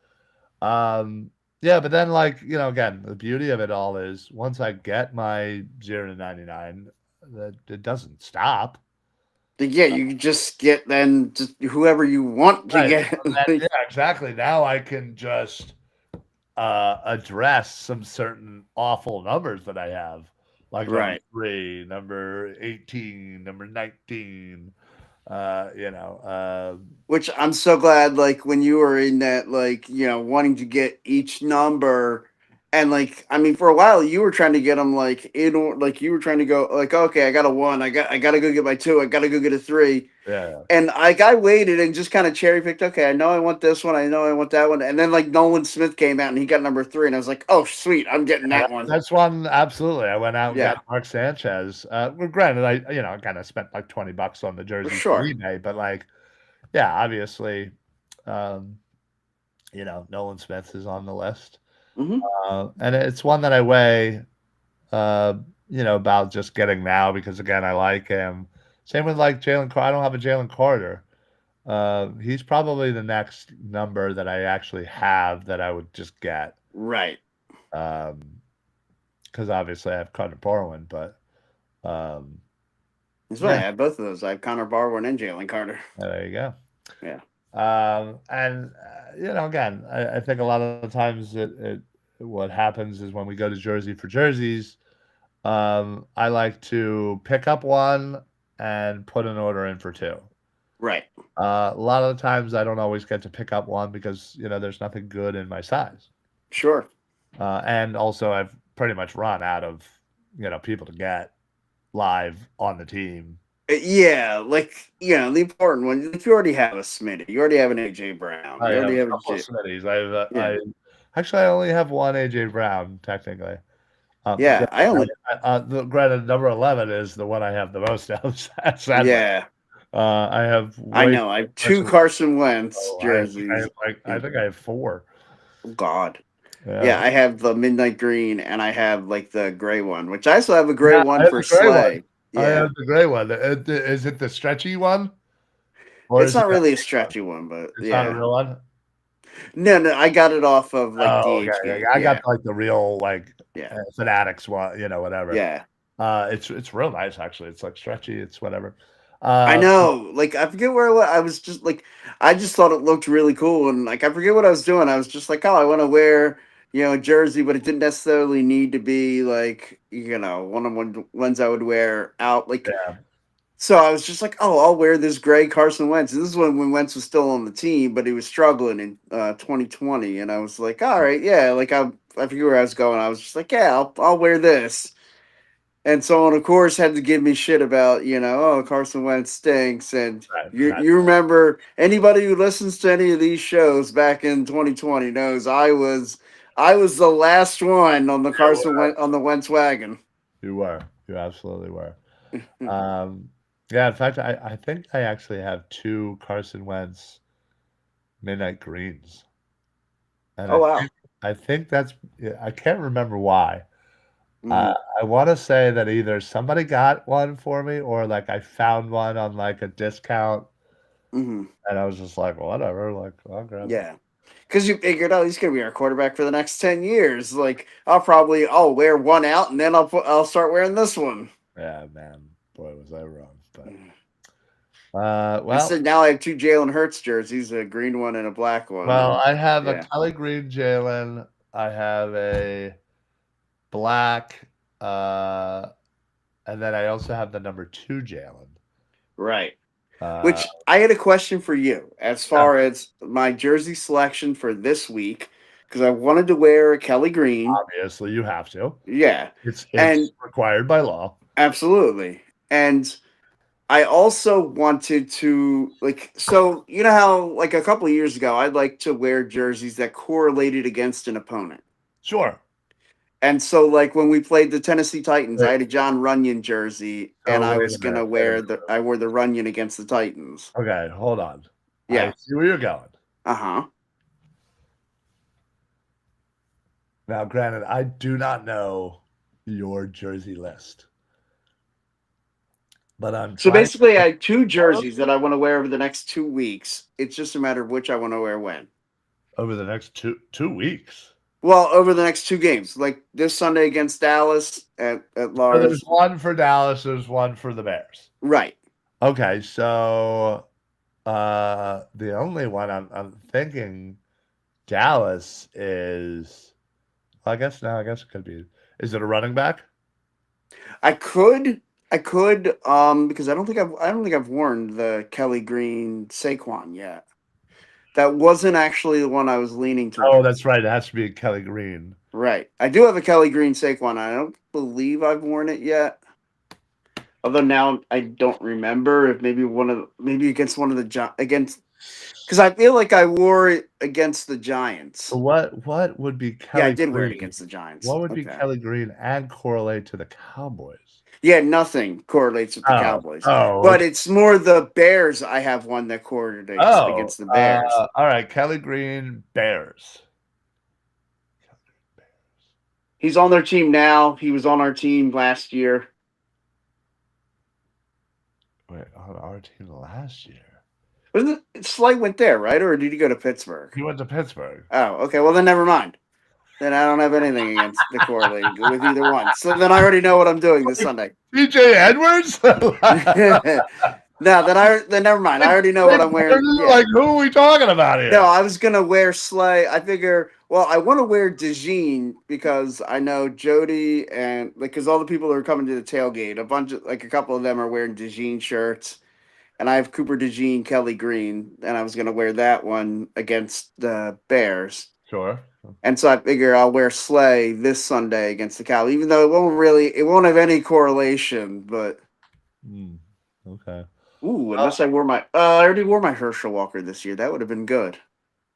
Speaker 1: yeah, but then like again, the beauty of it all is once I get my 0 to 99, that it doesn't stop.
Speaker 2: Yeah. You just get then just whoever you want to
Speaker 1: Right.
Speaker 2: get.
Speaker 1: So yeah, exactly. Now I can just address some certain awful numbers that I have, like number
Speaker 2: Right.
Speaker 1: 3, number 18, number 19. You know,
Speaker 2: Which I'm so glad, like when you were in that, like wanting to get each number, and like I mean, for a while you were trying to get them like like you were trying to go like, okay, I got a 1, I got to go get my 2, I got to go get a 3,
Speaker 1: yeah.
Speaker 2: and I waited and just kind of cherry picked. Okay, I know I want this one, I know I want that one, and then like Nolan Smith came out and he got number 3, and I was like, oh sweet, I'm getting that one.
Speaker 1: That's one. Absolutely. I went out and
Speaker 2: Yeah,
Speaker 1: got Mark Sanchez. Well, granted, I kind of spent like $20 on the
Speaker 2: for
Speaker 1: jersey for
Speaker 2: sure.
Speaker 1: eBay, but like, yeah, obviously, um, Nolan Smith is on the list.
Speaker 2: Hmm.
Speaker 1: And it's one that I weigh, uh, about just getting now because again, I like him. Same with like Jalen Carter. I don't have a Jalen Carter. He's probably the next number that I actually have that I would just get.
Speaker 2: Right.
Speaker 1: Because obviously I have Carter Borwin, but
Speaker 2: That's why I
Speaker 1: yeah,
Speaker 2: had both of those. I have Connor Barwin and Jalen Carter.
Speaker 1: there you go.
Speaker 2: Yeah.
Speaker 1: And again, I think a lot of the times what happens is when we go to Jersey for jerseys, I like to pick up one and put an order in for two.
Speaker 2: Right.
Speaker 1: A lot of the times I don't always get to pick up one because there's nothing good in my size,
Speaker 2: Sure.
Speaker 1: and also I've pretty much run out of people to get live on the team.
Speaker 2: Yeah, like the important one. If you already have a Smitty, you already have an AJ Brown,
Speaker 1: I
Speaker 2: you
Speaker 1: have
Speaker 2: already
Speaker 1: a
Speaker 2: have a
Speaker 1: couple of
Speaker 2: J.
Speaker 1: Smitties.
Speaker 2: Yeah,
Speaker 1: I only have one AJ Brown technically.
Speaker 2: yeah. I only.
Speaker 1: Granted, number 11 is the one I have the most of. Sadly,
Speaker 2: Yeah,
Speaker 1: I have
Speaker 2: I
Speaker 1: way
Speaker 2: know. I have two
Speaker 1: Carson.
Speaker 2: Carson Wentz
Speaker 1: Oh,
Speaker 2: jerseys.
Speaker 1: I think I have four.
Speaker 2: Oh, God. Yeah,
Speaker 1: Yeah,
Speaker 2: I have the midnight green and I have like the gray one, which I still have a gray
Speaker 1: yeah, I
Speaker 2: one
Speaker 1: have
Speaker 2: for
Speaker 1: the gray one.
Speaker 2: Slay.
Speaker 1: I
Speaker 2: Yeah,
Speaker 1: have the gray one. Is it the stretchy one, or
Speaker 2: it's
Speaker 1: is it
Speaker 2: not
Speaker 1: that
Speaker 2: really a
Speaker 1: real one?
Speaker 2: stretchy one, but
Speaker 1: It's not a
Speaker 2: yeah.
Speaker 1: real one.
Speaker 2: No, no, I got it off of like
Speaker 1: Oh, okay. Yeah,
Speaker 2: DHgate.
Speaker 1: I got
Speaker 2: Yeah,
Speaker 1: like the real like
Speaker 2: yeah,
Speaker 1: Fanatics one. Whatever.
Speaker 2: yeah.
Speaker 1: It's real nice actually. It's like stretchy. It's whatever.
Speaker 2: I
Speaker 1: Uh,
Speaker 2: know. Like I forget where I was just like I just thought it looked really cool and like I forget what I was doing. I was just like, oh, I want to wear a jersey, but it didn't necessarily need to be like one of the ones I would wear out. Like
Speaker 1: yeah.
Speaker 2: so, I was just like, oh, I'll wear this gray Carson Wentz. And this is when Wentz was still on the team, but he was struggling in 2020. And I was like, all right, yeah. Like I forget where I was going. I was just like, yeah, I'll wear this. And someone, of course, had to give me shit about, oh, Carson Wentz stinks. And
Speaker 1: Right,
Speaker 2: you
Speaker 1: right.
Speaker 2: you remember anybody who listens to any of these shows back in 2020 knows I was the last one on the on the Wentz wagon.
Speaker 1: You were. You absolutely were. Um, yeah, in fact, I think I actually have two Carson Wentz midnight greens, and
Speaker 2: Oh wow.
Speaker 1: I think that's yeah, I can't remember why. Uh,
Speaker 2: Hmm.
Speaker 1: I want to say that either somebody got one for me or like I found one on like a discount,
Speaker 2: Hmm.
Speaker 1: and I was just like, whatever, like I'll grab it.
Speaker 2: Yeah. Because you figured, oh, he's gonna be our quarterback for the next 10 years. Like, I'll wear one out, and then I'll start wearing this one.
Speaker 1: Yeah, man, boy, was I wrong. But
Speaker 2: Mm.
Speaker 1: well,
Speaker 2: Instead, now I have two Jalen Hurts jerseys, a green one and a black one,
Speaker 1: well,
Speaker 2: and
Speaker 1: I have a
Speaker 2: yeah,
Speaker 1: Kelly Green Jalen. I have a black, uh, and then I also have the number 2 Jalen.
Speaker 2: right.
Speaker 1: Uh,
Speaker 2: Which I had a question for you as
Speaker 1: yeah,
Speaker 2: far as my jersey selection for this week because I wanted to wear a Kelly Green.
Speaker 1: obviously, you have to.
Speaker 2: Yeah,
Speaker 1: It's
Speaker 2: and
Speaker 1: required by law.
Speaker 2: absolutely, and I also wanted to so you know how like a couple of years ago I'd like to wear jerseys that correlated against an opponent.
Speaker 1: Sure.
Speaker 2: And so like when we played the Tennessee Titans,
Speaker 1: Wait,
Speaker 2: I had a John Runyon jersey and
Speaker 1: so
Speaker 2: I
Speaker 1: wait
Speaker 2: was
Speaker 1: a
Speaker 2: going to
Speaker 1: minute. Wait a
Speaker 2: wear
Speaker 1: minute.
Speaker 2: I wore the Runyon against the Titans.
Speaker 1: Okay, hold on. I
Speaker 2: Yeah.
Speaker 1: see where you're going.
Speaker 2: Uh-huh.
Speaker 1: Now, granted, I do not know your jersey list, but I'm
Speaker 2: So
Speaker 1: trying
Speaker 2: basically
Speaker 1: to
Speaker 2: I have two jerseys that I want to wear over the next 2 weeks. It's just a matter of which I want to wear when.
Speaker 1: over the next two weeks.
Speaker 2: Well, over the next two games, like this Sunday against Dallas at
Speaker 1: So there's
Speaker 2: Lars.
Speaker 1: one for Dallas, there's one for the Bears.
Speaker 2: Right.
Speaker 1: Okay, so the only one I'm thinking Dallas is I guess now I guess it could be is it a running back?
Speaker 2: I could because I don't think I've worn the Kelly Green Saquon yet. That wasn't actually the one I was leaning
Speaker 1: Oh,
Speaker 2: towards.
Speaker 1: that's right. It has to be Kelly Green.
Speaker 2: Right. I do have a Kelly Green Saquon. I don't believe I've worn it yet. Although now I don't remember if maybe against one of the against because I feel like I wore it against the Giants.
Speaker 1: What would be
Speaker 2: Yeah, I
Speaker 1: Kelly
Speaker 2: did wear it
Speaker 1: Green?
Speaker 2: against the Giants.
Speaker 1: What would be
Speaker 2: Okay.
Speaker 1: Kelly Green and correlate to the Cowboys?
Speaker 2: Yeah, nothing correlates with the
Speaker 1: Oh,
Speaker 2: Cowboys,
Speaker 1: oh,
Speaker 2: but
Speaker 1: okay.
Speaker 2: it's more the Bears. I have one that correlates
Speaker 1: Oh,
Speaker 2: against the Bears.
Speaker 1: all right. Kelly Green Bears.
Speaker 2: He's on their team now. He was on our team last year.
Speaker 1: Wait, on our team last year.
Speaker 2: Wasn't it Slay went there, right? Or did he go to Pittsburgh?
Speaker 1: He went to Pittsburgh.
Speaker 2: Oh, okay. Well, then never mind. Then I don't have anything against the correlated with either one. So then I already know what I'm doing this Sunday.
Speaker 1: DJ Edwards?
Speaker 2: No, then never mind. I already know what I'm wearing. Yeah.
Speaker 1: Like, who are we talking about
Speaker 2: No,
Speaker 1: here?
Speaker 2: I was gonna wear Slay. I figure. Well, I want to wear DeJean because I know Jody and because all the people that are coming to the tailgate, a couple of them are wearing DeJean shirts, and I have Cooper DeJean, Kelly Green, and I was gonna wear that one against the Bears.
Speaker 1: Sure.
Speaker 2: And so I figure I'll wear Slay this Sunday against the Cow, even though it won't have any correlation. But
Speaker 1: Okay.
Speaker 2: unless I already wore my Herschel Walker this year. That would have been good.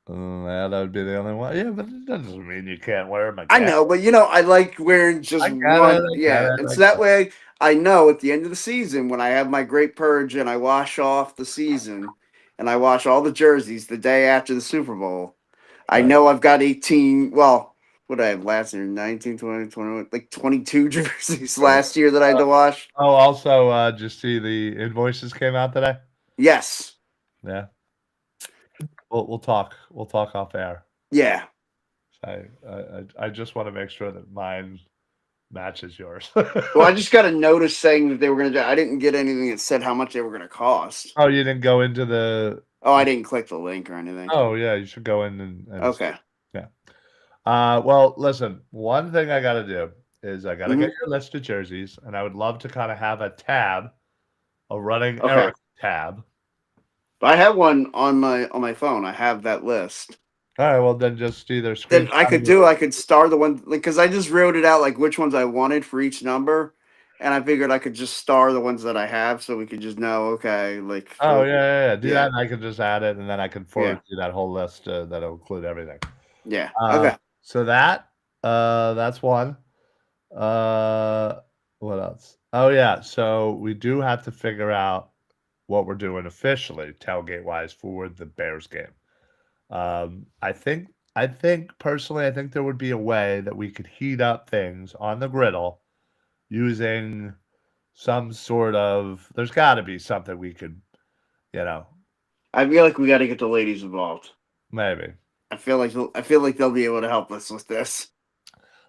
Speaker 1: Yeah, that would be the only one. Yeah, but that doesn't mean you can't wear them
Speaker 2: I
Speaker 1: again.
Speaker 2: know, but I like wearing just
Speaker 1: I get it.
Speaker 2: one.
Speaker 1: I get
Speaker 2: Yeah,
Speaker 1: it.
Speaker 2: and
Speaker 1: I
Speaker 2: so that
Speaker 1: get
Speaker 2: way I know at the end of the season when I have my great purge and I wash off the season and I wash all the jerseys the day after the Super Bowl. I
Speaker 1: it.
Speaker 2: know I've got 18. Well, what did I have last year? 19, 20, 21, like 22 jerseys
Speaker 1: Right.
Speaker 2: last year that I had to wash.
Speaker 1: Oh, also, just see the invoices came out today.
Speaker 2: Yes.
Speaker 1: Yeah, we'll talk. We'll talk off air.
Speaker 2: Yeah.
Speaker 1: I just want to make sure that mine matches yours.
Speaker 2: Well, I just got a notice saying that they were going to. I didn't get anything that said how much they were going to cost.
Speaker 1: Oh, you didn't go into the.
Speaker 2: Oh, I didn't click the link or anything.
Speaker 1: Oh yeah, you should go in and
Speaker 2: Okay.
Speaker 1: yeah. Well, listen. One thing I got to do is I got to get your list of jerseys, and I would love to kind of have a tab, a running
Speaker 2: Okay.
Speaker 1: Eric tab.
Speaker 2: I have one on my phone. I have that list.
Speaker 1: All right, well then just either
Speaker 2: Then I
Speaker 1: screenshot
Speaker 2: could star the one because I just wrote it out like which ones I wanted for each number, and I figured I could just star the ones that I have so we could just know okay like.
Speaker 1: Oh yeah. Do
Speaker 2: Yeah.
Speaker 1: that, and I can just add it, and then I can forward
Speaker 2: Yeah.
Speaker 1: you that whole list that'll include everything.
Speaker 2: Yeah. Okay.
Speaker 1: So that's one. What else? Oh yeah. So we do have to figure out what we're doing officially, tailgate wise, for the Bears game. I think personally, I think there would be a way that we could heat up things on the griddle using some sort of. There's got to be something we could, you know,
Speaker 2: I feel like we got to get the ladies involved.
Speaker 1: maybe.
Speaker 2: I feel like they'll be able to help us with this.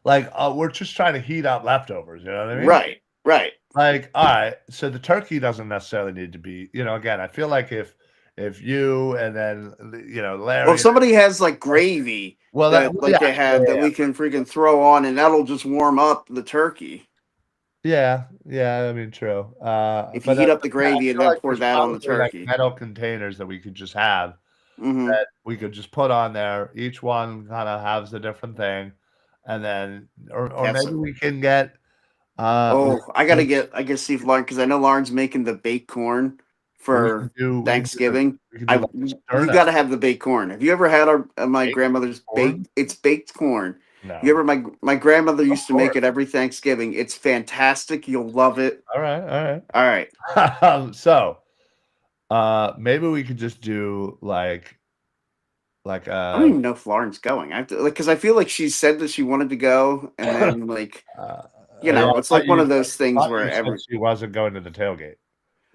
Speaker 1: Like we're just trying to heat up leftovers. You know what I mean?
Speaker 2: Right. Right.
Speaker 1: Like, all right, so the turkey doesn't necessarily need to be, again, I feel like if you and then Larry.
Speaker 2: Well, if somebody has like gravy
Speaker 1: well,
Speaker 2: that
Speaker 1: yeah,
Speaker 2: they have that we can freaking throw on, and that'll just warm up the turkey.
Speaker 1: yeah, I mean, true.
Speaker 2: If you
Speaker 1: But
Speaker 2: heat up the
Speaker 1: I
Speaker 2: gravy and
Speaker 1: feel
Speaker 2: then
Speaker 1: like
Speaker 2: pour
Speaker 1: there's
Speaker 2: that on the
Speaker 1: probably like
Speaker 2: turkey.
Speaker 1: metal containers that we could just have
Speaker 2: Mm-hmm.
Speaker 1: that we could just put on there. Each one kind of has a different thing, and then or maybe we can get
Speaker 2: I gotta see if Lauren, because I know Lauren's making the baked corn for Thanksgiving. You
Speaker 1: sterno.
Speaker 2: gotta have the baked corn. Have you ever had my
Speaker 1: Baked
Speaker 2: grandmother's
Speaker 1: corn?
Speaker 2: It's baked corn.
Speaker 1: No.
Speaker 2: You ever my grandmother used to make
Speaker 1: course.
Speaker 2: it every Thanksgiving. It's fantastic. You'll love it.
Speaker 1: All right.
Speaker 2: All right.
Speaker 1: So, maybe we could just do like
Speaker 2: I don't even know if Lauren's going. I have to, like, because I feel like she said that she wanted to go, and then like it's like one of those things where
Speaker 1: she wasn't going to the tailgate.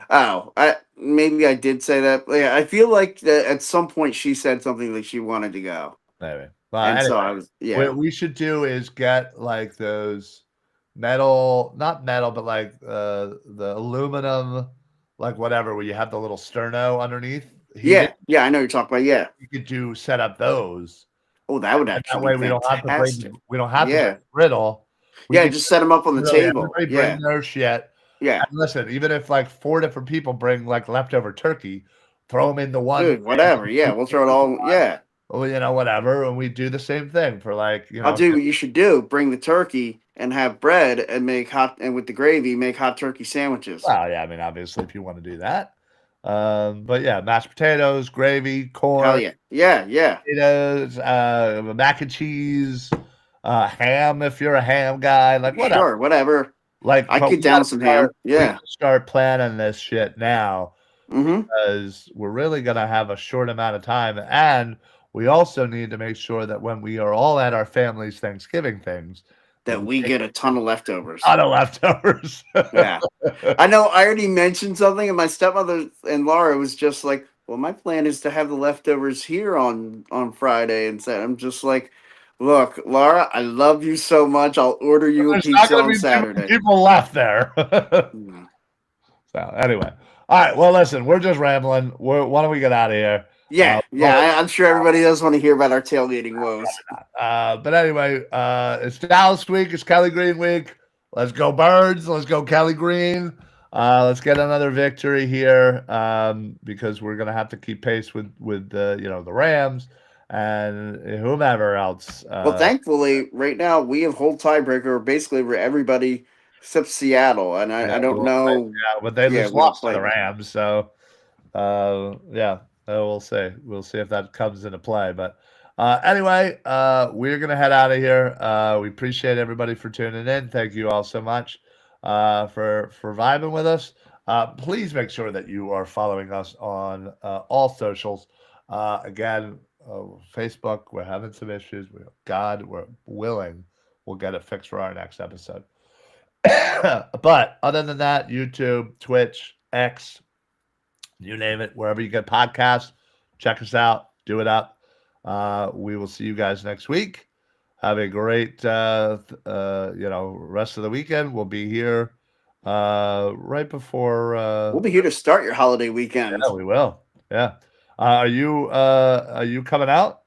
Speaker 2: Oh, maybe I did say that. Yeah, I feel like that at some point she said something like she wanted to go.
Speaker 1: Maybe.
Speaker 2: And
Speaker 1: anyway,
Speaker 2: so I was,
Speaker 1: what we should do is get like those not metal, but like the aluminum, like whatever, where you have the little sterno underneath.
Speaker 2: Yeah, I know you're talking about. Yeah,
Speaker 1: you could set up those.
Speaker 2: Oh, that would actually
Speaker 1: that way
Speaker 2: be fantastic.
Speaker 1: we don't have to bring griddle.
Speaker 2: Just set them up on the table.
Speaker 1: Everybody bring their shit.
Speaker 2: Yeah.
Speaker 1: And listen, even if like 4 different people bring like leftover turkey, throw them in the one.
Speaker 2: Dude, whatever. Yeah, we'll throw it all. Yeah.
Speaker 1: Well, whatever, and we do the same thing for like
Speaker 2: I'll do what you should do. Bring the turkey and have bread and with the gravy make hot turkey sandwiches.
Speaker 1: Well, yeah, I mean, obviously, if you want to do that. But yeah, mashed potatoes, gravy, corn.
Speaker 2: Hell yeah. Yeah.
Speaker 1: Potatoes, mac and cheese, ham if you're a ham guy, like whatever.
Speaker 2: Sure, whatever.
Speaker 1: Like
Speaker 2: I could down some ham. Yeah.
Speaker 1: Start planning this shit now
Speaker 2: Mm-hmm.
Speaker 1: because we're really gonna have a short amount of time, and we also need to make sure that when we are all at our family's Thanksgiving things,
Speaker 2: that we get a ton of leftovers.
Speaker 1: Yeah.
Speaker 2: I know I already mentioned something, and my stepmother and Laura was just like, well, my plan is to have the leftovers here on Friday. And so I'm just like, look, Laura, I love you so much. I'll order you a pizza on Saturday.
Speaker 1: People left there. So anyway. All right. Well, listen, we're just rambling. Why don't we get out of here?
Speaker 2: Yeah, I'm sure everybody does want to hear about our tailgating woes.
Speaker 1: But anyway, it's Dallas week. It's Kelly Green week. Let's go Birds. Let's go Kelly Green. Let's get another victory here because we're gonna have to keep pace with the Rams and whomever else.
Speaker 2: Well, thankfully, right now we have whole tiebreaker basically over everybody except Seattle, and I don't know.
Speaker 1: Yeah, but they just lost to the Rams, so we'll see. We'll see if that comes into play. But anyway, we're going to head out of here. We appreciate everybody for tuning in. Thank you all so much for vibing with us. Please make sure that you are following us on all socials. Again, Facebook, we're having some issues. We're willing. We'll get it fixed for our next episode. But other than that, YouTube, Twitch, X, you name it, wherever you get podcasts, check us out, do it up. We will see you guys next week. Have a great, rest of the weekend. We'll be here right before.
Speaker 2: We'll be here to start your holiday weekend.
Speaker 1: Yeah, we will. Yeah. Are you coming out?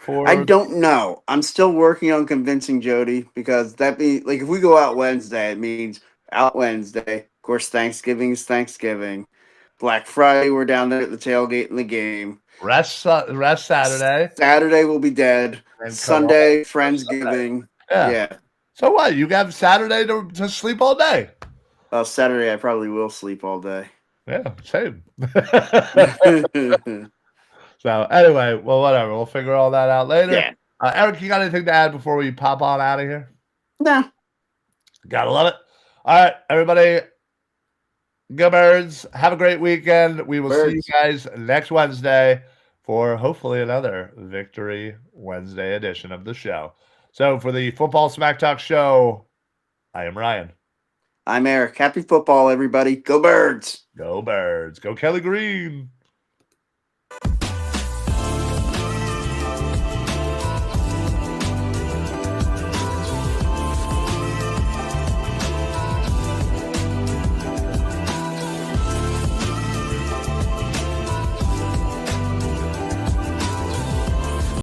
Speaker 2: I don't know. I'm still working on convincing Jody because that means if we go out Wednesday, it means out Wednesday. Of course, Thanksgiving is Thanksgiving. Black Friday, we're down there at the tailgate in the game.
Speaker 1: Rest Saturday.
Speaker 2: Saturday will be dead. Sunday, Friendsgiving. Yeah.
Speaker 1: So what? You got Saturday to sleep all day?
Speaker 2: Saturday, I probably will sleep all day.
Speaker 1: Yeah, same. So anyway, well, whatever. We'll figure all that out later.
Speaker 2: Yeah.
Speaker 1: Eric, you got anything to add before we pop on out of here?
Speaker 2: No.
Speaker 1: Gotta love it. All right, everybody. Go Birds. Have a great weekend. We will see you guys next Wednesday for hopefully another Victory Wednesday edition of the show. So for the Football Smack Talk show, I am Ryan.
Speaker 2: I'm Eric. Happy football, everybody. Go Birds.
Speaker 1: Go Birds. Go Kelly Green.